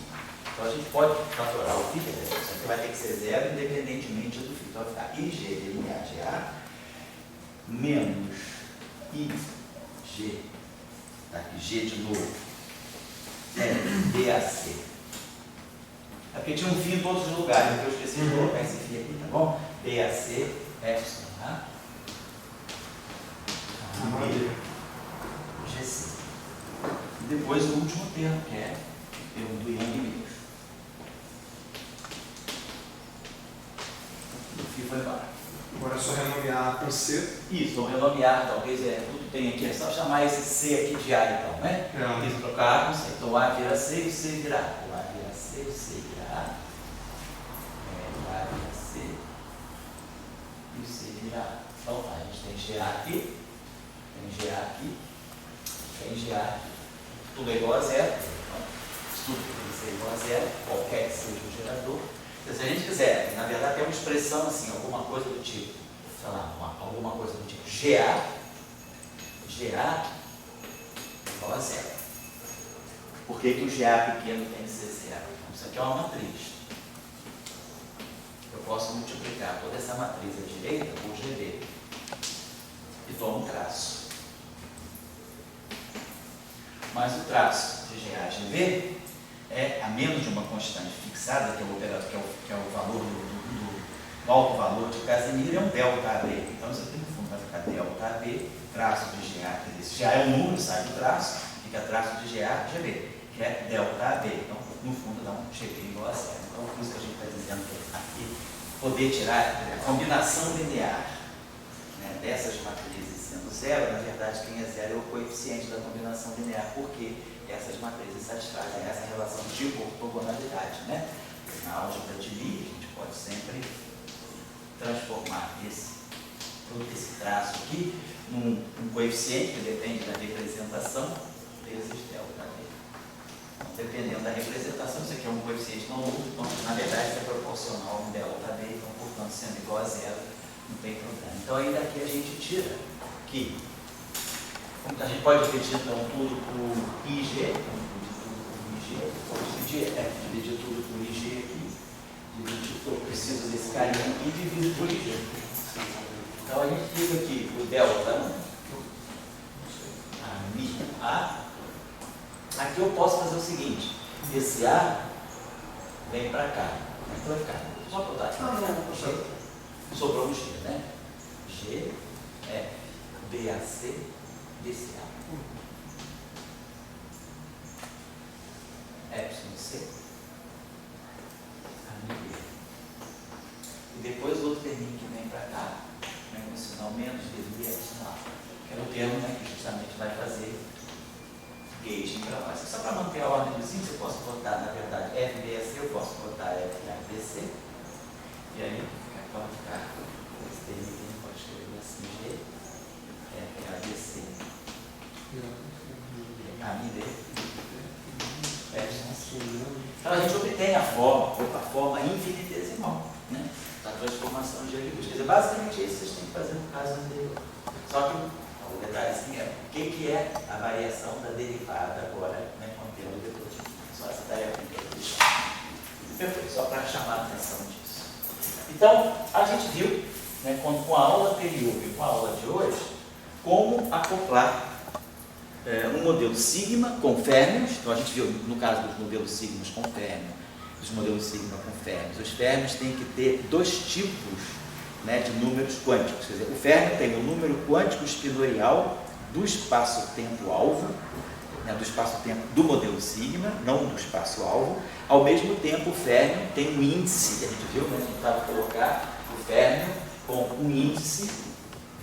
Então a gente pode fatorar o Φ, só que vai ter que ser zero independentemente do Φ. Então vai ficar IG delinear GA menos IG, tá aqui, G de novo, BAC. É porque tinha um φ em todos os lugares, então eu esqueci de colocar esse φ aqui, tá bom? BAC, epsilon, tá? GC. E depois o último termo, que é o termo do Young-Mills. O φ foi embora. Agora é só renomear com C. Isso, vamos renomear, talvez tudo tem aqui, é só chamar esse C aqui de A, então, né? Isso, trocar com C. Então o A vira C e o C vira A. O A vira C, o C vira A. O A vira C e o C vira A. Então a gente tem GA aqui, tem GA aqui, tem GA aqui. Tudo é igual a zero. Então, tudo tem que ser igual a zero, qualquer que seja o gerador. Então, se a gente quiser, na verdade, tem uma expressão assim, alguma coisa do tipo, sei lá, alguma coisa do tipo GA igual a zero. Por que o GA pequeno tem que ser zero? Então, isso aqui é uma matriz. Eu posso multiplicar toda essa matriz à direita por GB e tomo um traço. Mas o traço de GA GB é a menos de uma constante fixada, que é o operador, que é o valor do alto valor de Casimir, é um delta AB. Então isso aqui no fundo vai ficar delta AB, traço de GA, quer dizer, se GA é um número, sai do traço, fica traço de GA GB, que é delta AB. Então, no fundo dá um GB igual a zero. Então, por isso que a gente está dizendo que aqui, poder tirar a combinação linear, né, dessas matrizes sendo zero, na verdade quem é zero é o coeficiente da combinação linear, porque essas matrizes satisfazem essa relação de ortogonalidade, né? Na álgebra de Lie, a gente pode sempre transformar todo esse traço aqui num coeficiente que depende da representação vezes delta B. Então, dependendo da representação, isso aqui é um coeficiente não nulo, então, na verdade, isso é proporcional a um delta B, então, portanto, sendo igual a zero, não tem problema. Então, aí daqui a gente tira que a gente pode dividir então tudo por IG, dividir tudo por IG aqui, eu preciso desse carinha aqui e divido por IG. Então a gente fica aqui o delta A. Aqui eu posso fazer o seguinte, esse A vem para cá, então vai ficar, só botar aqui, sobrou um G, né? G, F, BAC, DCA. Epsilon C, e depois o outro terminho que vem para cá, vem com o sinal menos devido a epsilon A, que é o termo, né, que justamente vai fazer gauging para nós. Só para manter a ordem dos índices, eu posso botar, na verdade, FBAC, eu posso botar FABC, e aí pode ficar esse terminho, pode escrever assim, G, FABC, AMD. Então a gente obtém a forma infinitesimal, né, da transformação de Young-Mills. Quer dizer, basicamente é isso que vocês têm que fazer no caso anterior. Só que o detalhezinho é o que é a variação da derivada agora, né, com o termo depois. Só essa tarefa que eu deixar. Perfeito, só para chamar a atenção disso. Então, a gente viu, né, com a aula anterior e com a aula de hoje, como acoplar um modelo sigma com férmions. Então a gente viu no caso dos modelos sigmas com férmio, dos modelos sigma com férmions, os férmions têm que ter dois tipos, né, de números quânticos. Quer dizer, o férmio tem o número quântico espinorial do espaço-tempo-alvo, né, do espaço-tempo do modelo sigma, não do espaço-alvo. Ao mesmo tempo, o férmio tem um índice, que a gente viu, né, a gente estava a colocar o férmio com um índice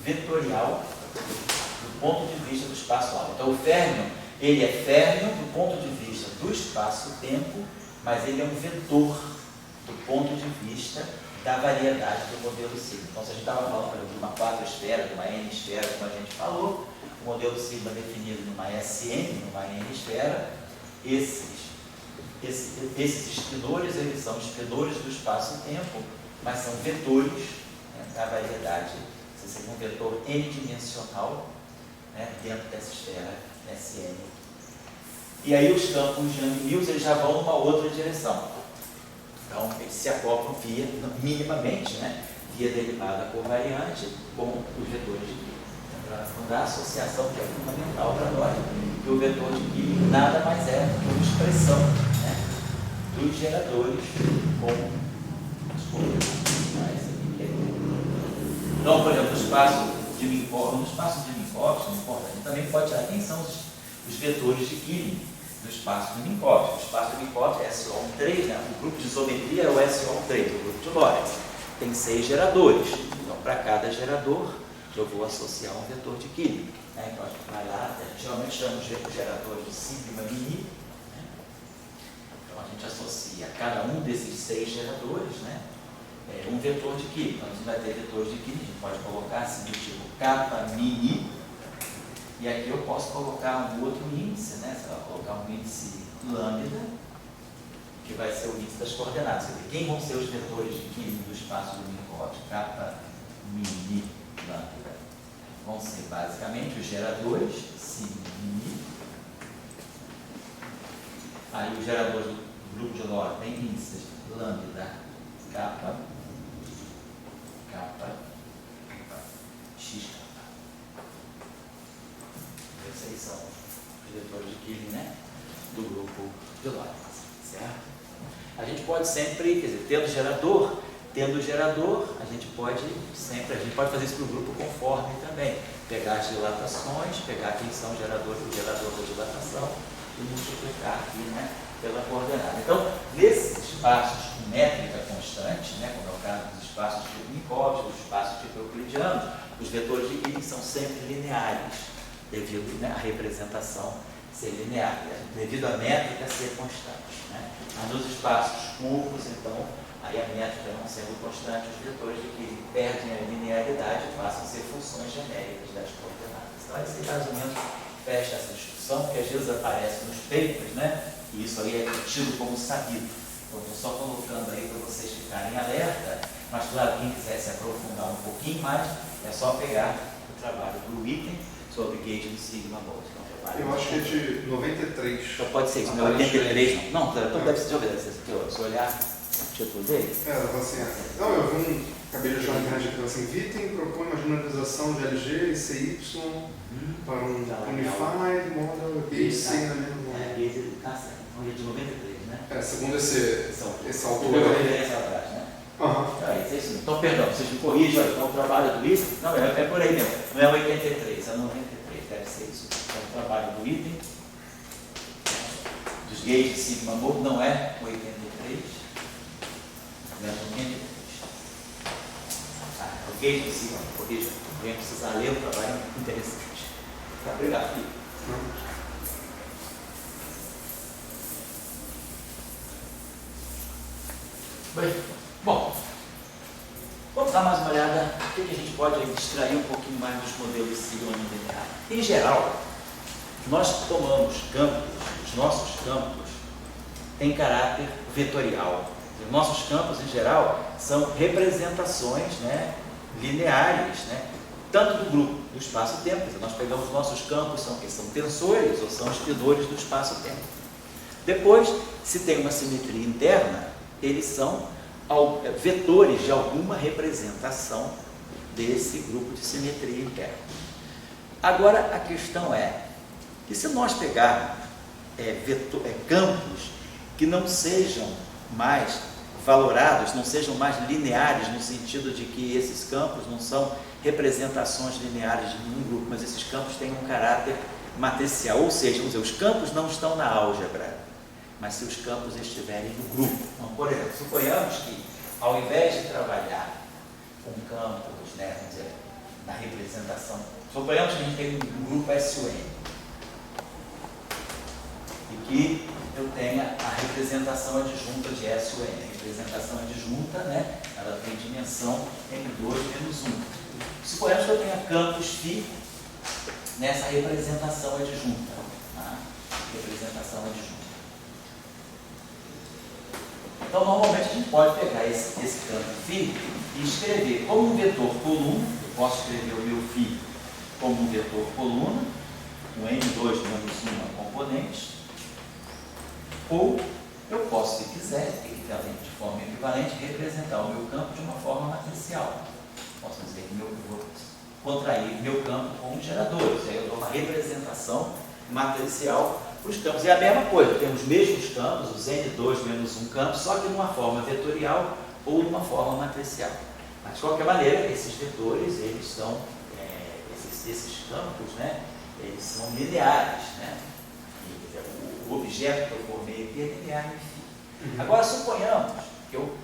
vetorial do ponto de vista do espaço-alvo. Então, o férmio, ele é férmio do ponto de vista do espaço-tempo, mas ele é um vetor do ponto de vista da variedade do modelo sigma. Então, se a gente estava falando, por exemplo, de uma 4 esfera, de uma n esfera, como a gente falou, o modelo sigma definido numa SN, numa n esfera, esses espinores, eles são espinores do espaço-tempo, mas são vetores, né, da variedade. Você seria um vetor n-dimensional, né, dentro dessa esfera SN. E aí os campos de Young-Mills, eles já vão numa outra direção. Então, eles se acoplam via, minimamente, né, via derivada covariante com os vetores de Killing. Então, a associação que é fundamental para nós, que o vetor de Killing nada mais é do que uma expressão, né, dos geradores com as coordenadas. Então, por exemplo, no espaço de Minkowski, não importa, a gente também pode tirar quem são os vetores de Killing do espaço de Minkowski. O espaço de Minkowski é SO13, né? O grupo de isometria é o SO13, o grupo de Lorentz. Tem 6 geradores. Então, para cada gerador, eu vou associar um vetor de Killing. Né? Então, a gente vai lá, a gente geralmente chama os geradores de sigma mini. Né? Então, a gente associa a cada um desses 6 geradores, né, um vetor de Killing. Então, a gente vai ter vetores de Killing, a gente pode colocar assim do tipo kappa mini. E aqui eu posso colocar um outro índice, né? Você vai colocar um índice lambda, que vai ser o índice das coordenadas. Quer dizer, quem vão ser os vetores de Killing do espaço do Minkowski? Kappa mini lambda. Vão ser basicamente os geradores, sigma mini. Aí os geradores do grupo de Lorentz têm índices lambda, kappa, x. Esses são os vetores de Killing, né, do grupo de Lorentz, certo? A gente pode sempre, quer dizer, tendo gerador, a gente pode fazer isso para o grupo conforme também. Pegar as dilatações, pegar quem são o gerador da dilatação e multiplicar aqui, né, pela coordenada. Então, nesses espaços com métrica constante, né, como é o caso dos espaços tipo Minkowski, dos espaços tipo euclidianos, os vetores de Killing são sempre lineares, devido, né, à representação ser linear, devido à métrica ser constante. Né? Mas nos espaços curvos, então, aí a métrica não sendo constante, os vetores de Killing perdem a linearidade e passam a ser funções genéricas das coordenadas. Então, esse mais ou menos fecha essa discussão, que às vezes aparece nos papers, né? E isso aí é tido como sabido. Então, estou só colocando aí para vocês ficarem alerta, mas claro, quem quiser se aprofundar um pouquinho mais, é só pegar o trabalho do item sobre gauge do sigma mode. Eu acho que é de 93. Só pode ser isso, não é 83 não. Não, então deve ser de obedecer. Se olhar o título dele. Assim, não, eu vi acabei de achar na internet aqui, assim, Witten propõe uma generalização de LG e CY para um Unified Model BC na mesma model. Ele está certo, é de 93, né? Segundo esse autor. Referência atrás, né? É isso. Então, perdão, vocês me corrijam, então o trabalho do item, não, é por aí mesmo, não é 83, é 93, deve ser isso. Então, o trabalho do item, dos gauges sigma mode, não é 83, é 93. O gauge do sigma mode, corrija, alguém precisa ler o trabalho interessante. Tá, obrigado, Felipe. Bem, bom, vamos dar mais uma olhada o que a gente pode extrair um pouquinho mais dos modelos sigma no DNA. Em geral, nós tomamos campos, os nossos campos têm caráter vetorial. Os nossos campos, em geral, são representações, né, lineares, né, tanto do grupo do espaço-tempo. Nós pegamos nossos campos, são tensores ou são espinores do espaço-tempo. Depois, se tem uma simetria interna, eles são vetores de alguma representação desse grupo de simetria interna. Agora, a questão é, E se nós pegarmos campos que não sejam mais valorados, não sejam mais lineares, no sentido de que esses campos não são representações lineares de nenhum grupo, mas esses campos têm um caráter matricial, ou seja, vamos dizer, os campos não estão na álgebra, mas se os campos estiverem no grupo. Então, por exemplo, suponhamos que, ao invés de trabalhar com campos, né, vamos dizer, na representação, suponhamos que a gente tem um grupo SUN, e que eu tenha a representação adjunta de SUN. A representação adjunta, né, ela tem dimensão M2 menos 1. Suponhamos que eu tenha campos φ nessa representação adjunta. Tá? Representação adjunta. Então, normalmente a gente pode pegar esse campo φ e escrever como um vetor coluna. Eu posso escrever o meu φ como um vetor coluna, com M2 menos 1 componente. Ou eu posso, se quiser, de forma equivalente, representar o meu campo de uma forma matricial. Posso dizer que eu vou contrair meu campo com os geradores. Aí eu dou uma representação matricial para os campos. É a mesma coisa, temos os mesmos campos, os N2 menos 1 campos, só que numa forma vetorial ou numa forma matricial. Mas, de qualquer maneira, esses vetores, eles são, esses campos, né, eles são lineares, né? O objeto que eu formei aqui é linear em φ. Agora, suponhamos que eu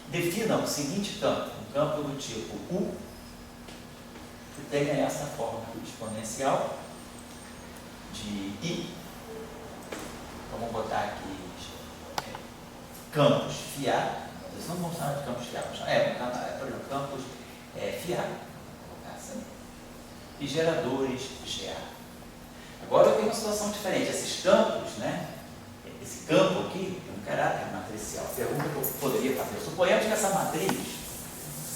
defina o seguinte campo, um campo do tipo U, que tenha essa forma exponencial de I. Então, vamos botar aqui campos φA. Vocês não vão chamar de campos φA, por exemplo, campos φA. Assim. E geradores GA. Agora eu tenho uma situação diferente. Esses campos, né? Esse campo aqui tem um caráter matricial. A pergunta que eu poderia fazer: suponhamos que essa matriz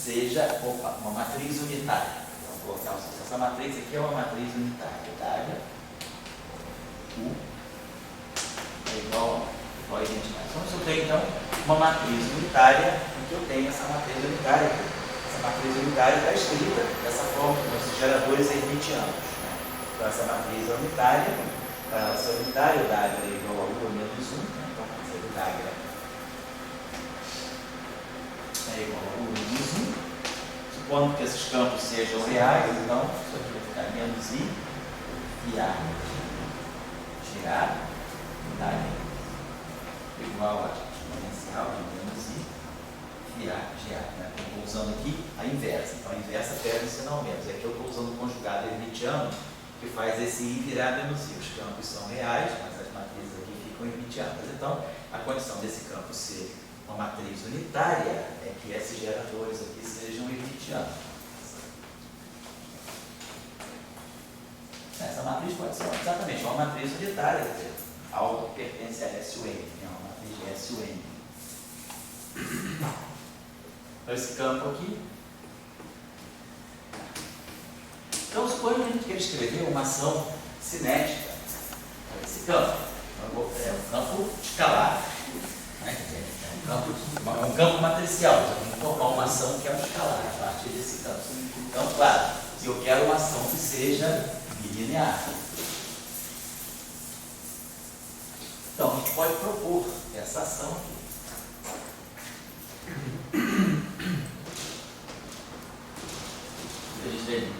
seja uma matriz unitária. Vamos colocar essa matriz aqui é uma matriz unitária. U é igual a identidade. Então, se eu tenho então uma matriz unitária, em que eu tenho essa matriz unitária aqui. Essa matriz unitária está escrita dessa forma, com esses geradores hermitianos. Então, essa matriz é unitária, para ela ser unitária, o Dagger é igual a U menos 1, né? Então, o Dagger é igual a U menos 1. Supondo que esses campos sejam reais, então, isso aqui vai ficar menos I, e A, GA, Dagger igual a exponencial de menos I, e A, GA. Né? Estou usando aqui a inversa, então a inversa perde o sinal menos. Aqui eu estou usando o conjugado hermitiano, que faz esse I virar menos I. Os campos são reais, mas as matrizes aqui ficam hermitianas. Então, a condição desse campo ser uma matriz unitária é que esses geradores aqui sejam hermitianos. Essa matriz pode ser exatamente uma matriz unitária, quer dizer, algo que pertence a SUN, é uma matriz de SUN. Então, esse campo aqui. Então, suponha que a gente queira escrever uma ação cinética para esse campo. É um campo escalar. Né? É um campo matricial. Eu tenho que formar uma ação que é um escalar a partir desse campo. Então, claro, se eu quero uma ação que seja bilinear. Então, a gente pode propor essa ação aqui. A gente tem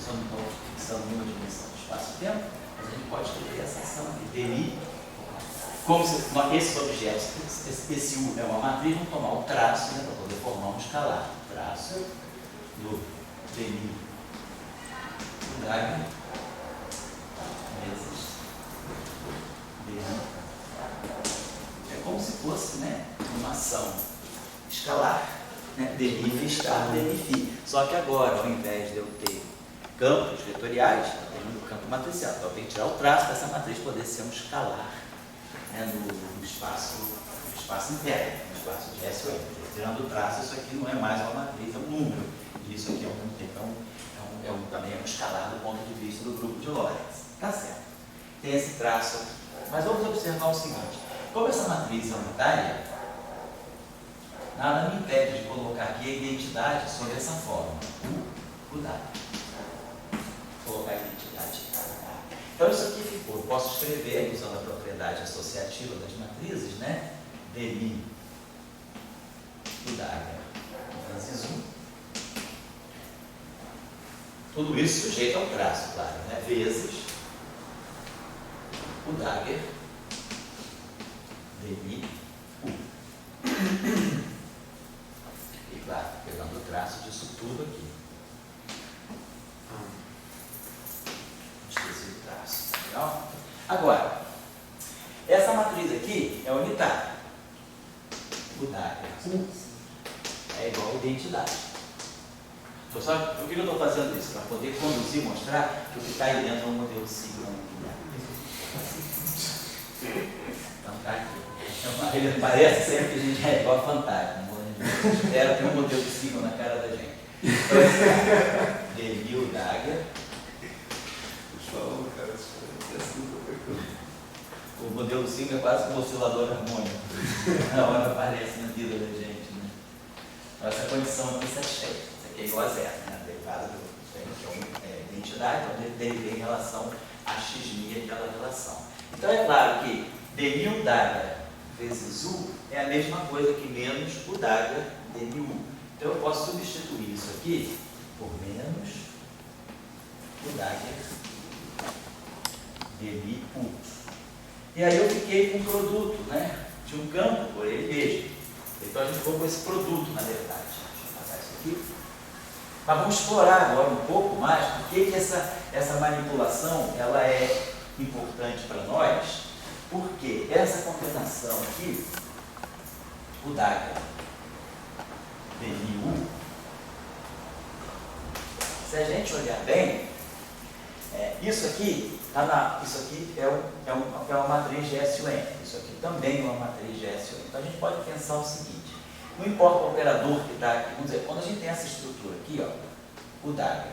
só não estou fixando nenhuma dimensão do espaço-tempo, mas a gente pode escrever essa ação aqui. DI, como se esses objetos, esse U é uma matriz, vamos tomar o traço, né, para poder formar um escalar. Traço do DI Dagger vezes DI. É como se fosse, né, uma ação escalar. DI estar, DI. Só que agora, ao invés de eu ter campos vetoriais, eu tenho um campo matricial. Então eu tenho que tirar o traço dessa matriz poder ser um escalar, né, no espaço interno, no espaço de SUN. Tirando o traço, isso aqui não é mais uma matriz, é um número. E isso aqui também é um escalar do ponto de vista do grupo de Lorentz. Tá certo. Tem esse traço aqui. Mas vamos observar o seguinte: como essa matriz é unitária, nada me impede de colocar aqui a identidade sobre essa forma. Cuidado. Vou colocar a identidade. Então isso aqui ficou, eu posso escrever, usando a propriedade associativa das matrizes, né? Demi do Dagger vezes 1. Tudo isso sujeito ao traço, claro, né? Vezes o Dagger Demi U. E claro, pegando o traço disso tudo aqui. Esqueci o traço. Legal? Agora, essa matriz aqui é unitária. O Dagger U é igual a identidade. Por que eu estou fazendo isso? Para poder conduzir, mostrar que o que está aí dentro é um modelo sigma. Então tá aqui. Ele parece sempre que a gente é igual a fantasma. Espera ter um modelo sigma na cara da gente. Então esse cara, Demi Dagger. O modelo sigma é quase um oscilador harmônico. Na hora aparece na vida da gente, né? Então essa condição aqui satisfeita. Isso aqui é igual a zero, né? A derivada do identidade, então ele derivei em relação a x' aquela relação. Então é claro que Demi Dagger vezes U é a mesma coisa que menos o Dagger Demi U. Então eu posso substituir isso aqui por menos o Dagger Demi U. E aí eu fiquei com um produto, né, de um campo por ele mesmo. Então a gente ficou com esse produto, na verdade. Deixa eu passar isso aqui. Mas vamos explorar agora um pouco mais por que essa manipulação ela é importante para nós, porque essa concatenação aqui, o Dagger Demi U, se a gente olhar bem, isso aqui é uma matriz de SUN. Isso aqui também é uma matriz de SUN. Então a gente pode pensar o seguinte: não importa o operador que está aqui, vamos dizer, quando a gente tem essa estrutura aqui, ó, o Dagger,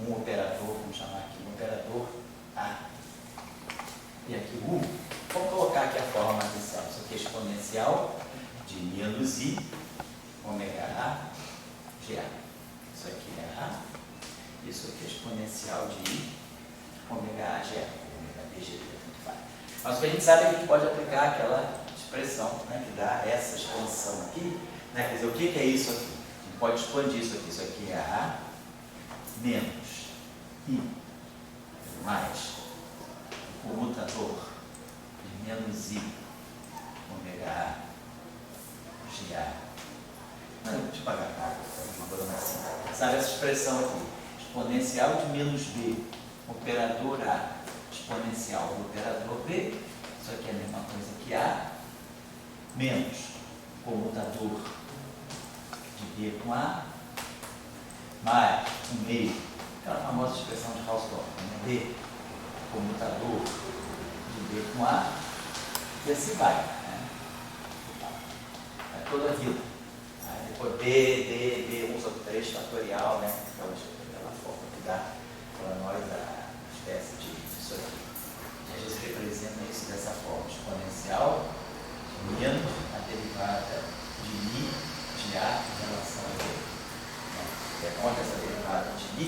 um operador, vamos chamar aqui um operador A, e aqui o U, vamos colocar aqui a forma matricial. Isso aqui é exponencial de menos I, ômega A, GA. Isso aqui é A, isso aqui é exponencial de I, ômega A, GA, ômega B, GT, tanto faz. Mas o que a gente sabe é que a gente pode aplicar aquela expressão, né, que dá essa expansão aqui, né, quer dizer, o que é isso aqui? A gente pode expandir isso aqui. Isso aqui é A menos I mais o comutador de menos I ômega A GA. Não, deixa eu pagar uma coisa mais simples. Sabe essa expressão aqui? Exponencial de menos B, operador A, exponencial do operador B. Isso aqui é a mesma coisa que A, menos comutador de B com A, mais um meio, aquela famosa expressão de Hausdorff, né? B, comutador de B com A, e assim vai, né? Vai toda a vida. Aí depois B, 1 sobre 3 fatorial, né? Aquela forma que dá para nós a espécie disso aqui. E a gente representa isso dessa forma: exponencial menos a derivada de I de A em relação a B. Onde essa derivada de I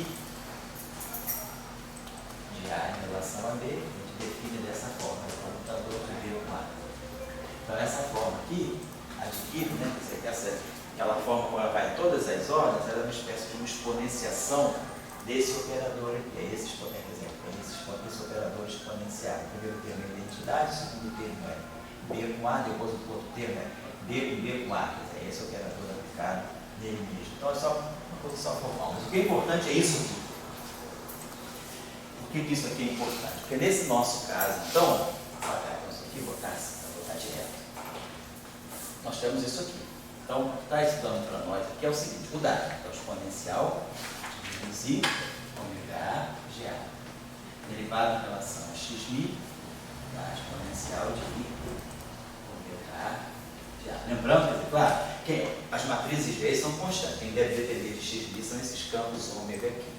de A em relação a B, a gente define dessa forma: o comutador de B com A. Então essa forma aqui adquire, né? Aquela forma como ela vai em todas as ordens, ela é uma espécie de uma exponenciação desse operador aqui. Esse operador exponencial. O primeiro termo é identidade, o segundo termo é B com A, depois o outro termo é B com A. Quer dizer, esse é o operador aplicado nele mesmo. Então é só uma posição formal. Mas o que é importante é isso aqui. Por que isso aqui é importante? Porque nesse nosso caso, então, vou apagar isso aqui e botar direto. Nós temos isso aqui. Então, o que está estudando para nós aqui é o seguinte: o Dagger é o exponencial de menos I, ômega A, GA. Derivado em relação a x'mi, tá? Exponencial de I, ômega A, GA. Lembrando, claro, que as matrizes G são constantes. Quem deve depender de x'mi são esses campos ômega aqui.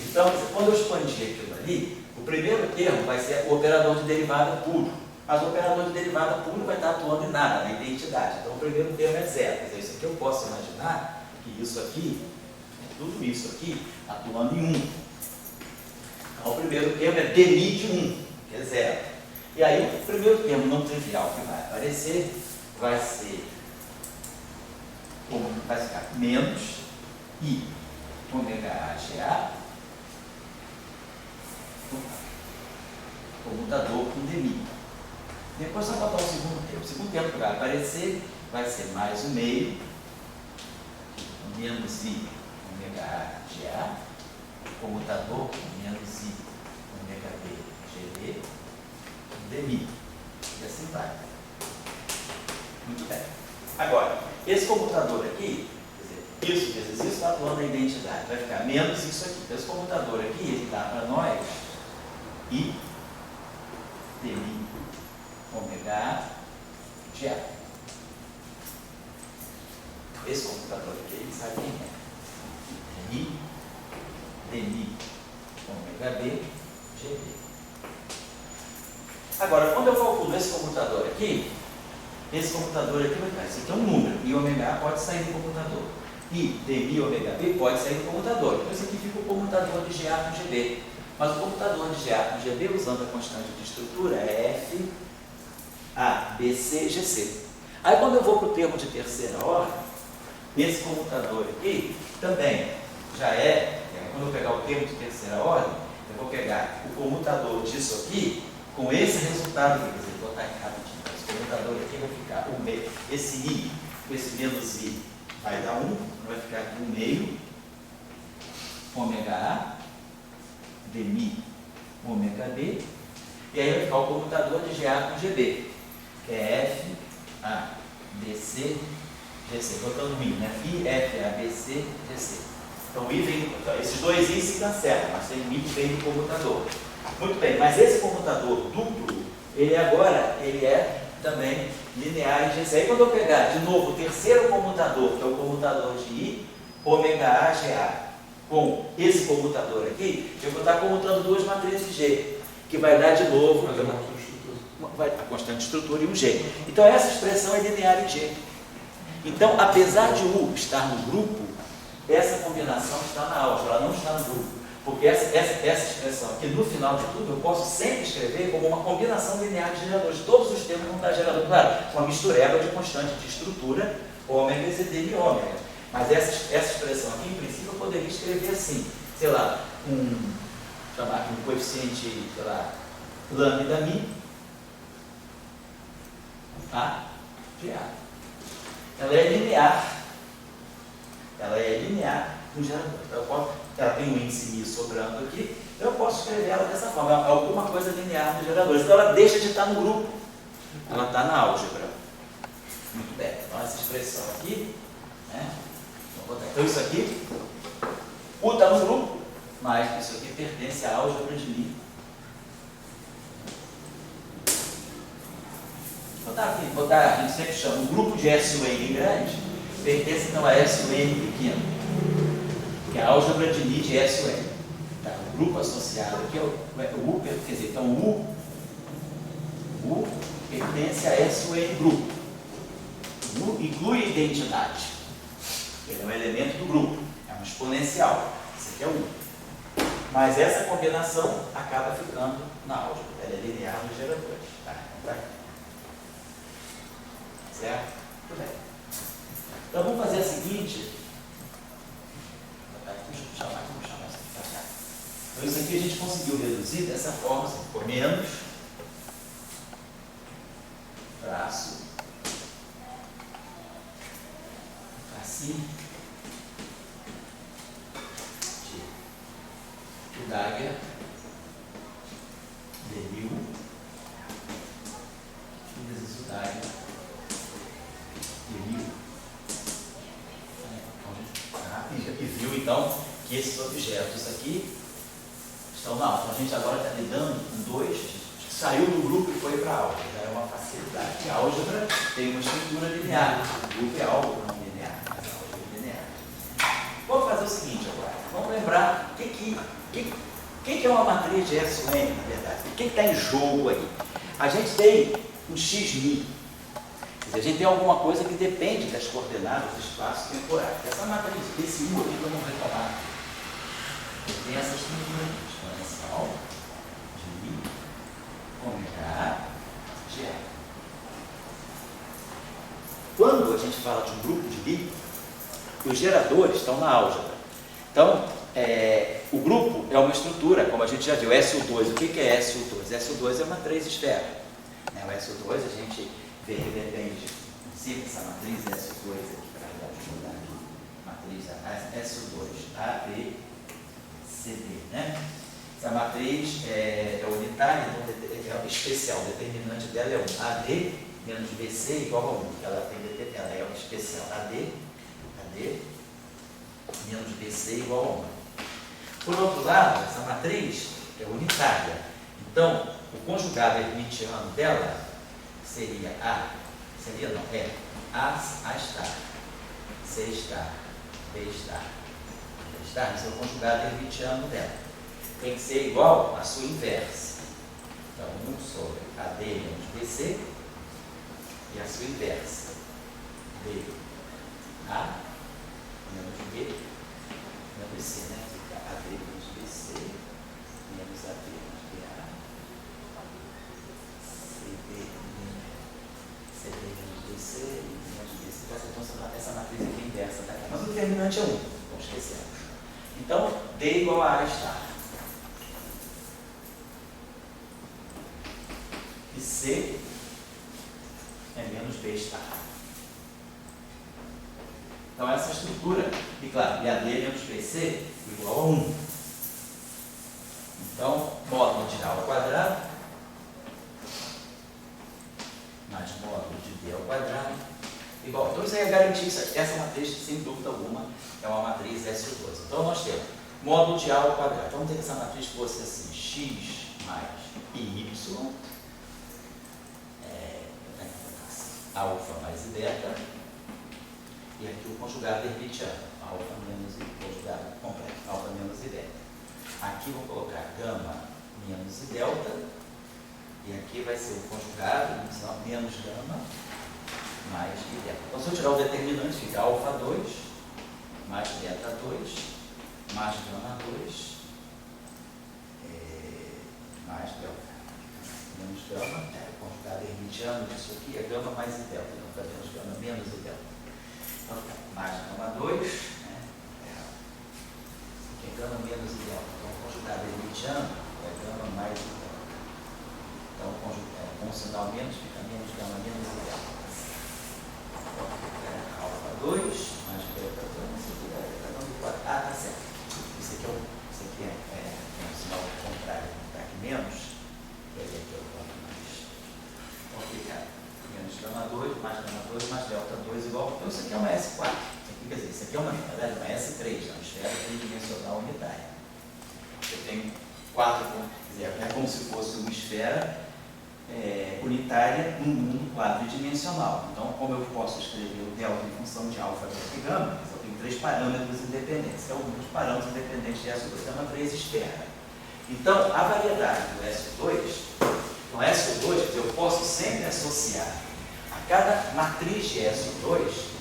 Então, quando eu expandir aquilo ali, o primeiro termo vai ser o operador de derivada puro. Mas o operador de derivada puro vai estar atuando em nada, na identidade. Então o primeiro termo é zero. Quer dizer, isso aqui eu posso imaginar que isso aqui, tudo isso aqui, atuando em 1. Então, o primeiro termo é dmi de 1, que é 0. E aí, o primeiro termo não trivial que vai aparecer vai ser, vai ficar menos I ômega AGA, comutador com dmi. Depois, só botar o segundo termo. O segundo termo que vai aparecer vai ser mais o meio, menos I ômega AGA, comutador com menos I ômega B GD, dmi. E assim vai. Muito bem. Agora, esse comutador aqui, quer dizer, isso vezes isso está atuando a identidade, vai ficar menos isso aqui. Então, esse comutador aqui, ele dá para nós I dmi ômega de A. Esse computador aqui, ele sabe quem é. I dmi ômega B GD. Agora, quando eu calculo esse computador aqui vai ficar, esse aqui é um número, e ômega A pode sair do computador. E dmi ômega B pode sair do computador. Então, esse aqui fica o computador de GA com GB. Mas o computador de GA com GB, usando a constante de estrutura, é F, A, B, C, GC. Aí, quando eu vou para o termo de terceira ordem, esse computador aqui também já quando eu pegar o termo de terceira ordem, eu vou pegar o comutador disso aqui com esse resultado aqui. Quer dizer, vou botar aqui rapidinho. Esse comutador aqui vai ficar, esse I, com esse menos I, vai dar 1, vai ficar aqui 1 meio, ômega A, dmi ômega B, e aí vai ficar o comutador de GA com GB, que é F, A, B, C, GC, botando I, né? I, F, A, B, C, GC. Então, I vem, esses dois I se cancelam, mas tem I que vem do comutador. Muito bem, mas esse comutador duplo, ele é também linear em GC. Aí, quando eu pegar de novo o terceiro comutador, que é o comutador de I, ômega A, GA, com esse comutador aqui, eu vou estar comutando duas matrizes G, que vai dar de novo a constante de estrutura e um G. Então, essa expressão é linear em G. Então, apesar de U estar no grupo, essa combinação está na álgebra, ela não está no grupo. Porque essa expressão aqui, no final de tudo, eu posso sempre escrever como uma combinação linear de geradores. Todos os termos vão estar geradores, claro, uma mistureba de constante de estrutura, ômegas e demi-ômegas. Mas essa expressão aqui, em princípio, eu poderia escrever assim, sei lá, chamar aqui um coeficiente, sei lá, lambda mi, A de A. Ela é linear. No gerador. Então, ela tem um índice mi sobrando aqui, eu posso escrever ela dessa forma. É alguma coisa linear nos geradores. Então, ela deixa de estar no grupo. Ela está na álgebra. Muito bem. Então, essa expressão aqui, né? Então, isso aqui, U está no grupo, mas isso aqui pertence à álgebra de Mi. A gente sempre chama o grupo de S e o N grande, pertence então a S e o N pequeno, que é a álgebra de Mi de S e o N. Tá? O grupo associado aqui é o U, quer dizer, então o U pertence a S e o N grupo. U inclui identidade. Ele é um elemento do grupo, é um exponencial. Esse aqui é o U. Mas essa combinação acaba ficando na álgebra. Ela é linear nos geradores. Tá? Certo? Muito bem. Então vamos fazer a seguinte. Deixa eu chamar isso aqui para cá. Então isso aqui a gente conseguiu reduzir dessa forma, assim, por menos traço assim de Dagger de mil vezes o Dagger de mil. E viu então que esses objetos aqui estão na álgebra. A gente agora está lidando com dois que saiu do grupo e foi para a álgebra. Já é uma facilidade. A álgebra tem uma estrutura linear. O grupo é algo não linear, mas a álgebra é linear. Vamos fazer o seguinte agora. Vamos lembrar o que é uma matriz de S ou N, na verdade. O que está em jogo aí? A gente tem um x-mi. A gente tem alguma coisa que depende das coordenadas do espaço temporal. Essa matriz, esse U aqui que eu não vou retomar. Tem essa estrutura aqui, exponencial de ômega GR. Quando a gente fala de um grupo de Lie, os geradores estão na álgebra. Então, o grupo é uma estrutura, como a gente já viu, SU2. O que é SU2? SU2 é uma 3 esfera. O SU2 a gente vê de repente, essa matriz SU2 aqui, para ajudar aqui, matriz SU2, A, B, C, D, né? Essa matriz é unitária, então é especial, o determinante dela é 1. AD menos BC igual a 1, porque ela é uma especial. AD menos BC igual a 1. Por outro lado, essa matriz é unitária. Então, o conjugado hermitiano dela seria A estar, C estar, B estar. Esse é o conjugado hermitiano dela. Tem que ser igual à sua inversa. Então, 1 sobre AD menos BC e a sua inversa. B, A menos B menos C, né? Fica AD menos BC menos AD menos BA, CD menos BC e menos BC. Então, essa matriz aqui é inversa da cá. Mas o determinante é 1, não esquecemos. Então, D igual a A estar. E C é menos B estar. Então, essa estrutura, e claro, AD menos BC igual a 1. Então, módulo de A ao quadrado mais módulo de B ao quadrado igual. Então, isso aí é garantir que essa matriz, sem dúvida alguma, é uma matriz SU2. Então, nós temos módulo de A ao quadrado. Então, vamos ter que essa matriz fosse assim, x mais y, alfa mais beta, e aqui o conjugado hermitiano, alfa menos e conjugado completo, alfa menos e beta. Aqui vou colocar gama menos e delta, e aqui vai ser o conjugado menos gama mais e delta. Então, se eu tirar o determinante, fica alfa 2 mais beta 2 mais gama 2 mais delta. Menos gama, o conjugado hermitiano disso aqui é gama mais e delta, então está menos gama menos e delta. Então, mais gama 2, né? Aqui é gama menos e delta. Então, o conjugado hermitiano é gama mais e delta. Então, com o sinal menos, fica menos gama menos e delta. Então, alfa 2 mais beta 2, isso aqui está dando 4. Ah, tá certo. Isso aqui é um sinal contrário, está aqui menos. Então fica menos gama 2 mais delta 2 igual. Então isso aqui é uma S4. Quer dizer, isso aqui é uma S3, uma esfera tridimensional unitária. Eu tenho 4 pontos, quer dizer, é como se fosse uma esfera unitária num mundo quadridimensional. Então, como eu posso escrever o delta em função de alfa, beta e gama, eu tenho 3 parâmetros independentes. Então, um dos parâmetros independentes de S2 é uma 3 esfera. Então, a variedade do S2, então SU2, eu posso sempre associar a cada matriz de SU2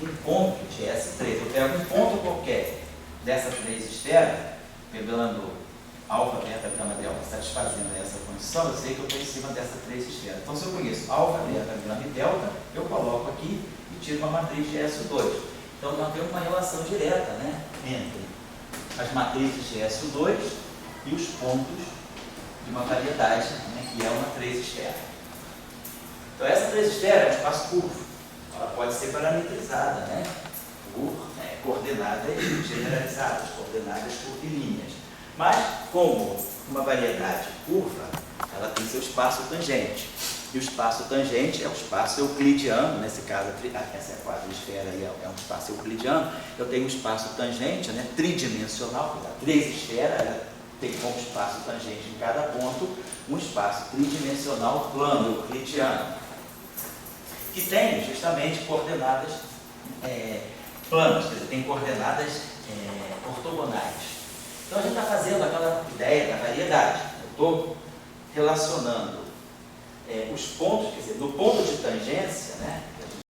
um ponto de S3. Eu pego um ponto qualquer dessa 3 esferas, pegando alfa, beta, gama, delta, satisfazendo essa condição, eu sei que eu estou em cima dessa 3 esferas. Então, se eu conheço alfa, beta, gama e delta, eu coloco aqui e tiro uma matriz de SU2. Então, nós temos uma relação direta, né, entre as matrizes de SU2 e os pontos de uma variedade, né, que é uma 3 esfera. Então, essa 3 esfera é um espaço curvo. Ela pode ser parametrizada, né, por coordenadas generalizadas, coordenadas curvilíneas. Mas, como uma variedade curva, ela tem seu espaço tangente. E o espaço tangente é o espaço euclidiano, nesse caso, essa é a quadrisfera e é um espaço euclidiano. Eu tenho um espaço tangente, né, tridimensional, a 3 esferas, ela tem como espaço tangente em cada ponto um espaço tridimensional plano euclidiano, que tem justamente coordenadas planas, quer dizer, tem coordenadas ortogonais. Então a gente está fazendo aquela ideia da variedade. Eu estou relacionando os pontos, quer dizer, no ponto de tangência, né, que a gente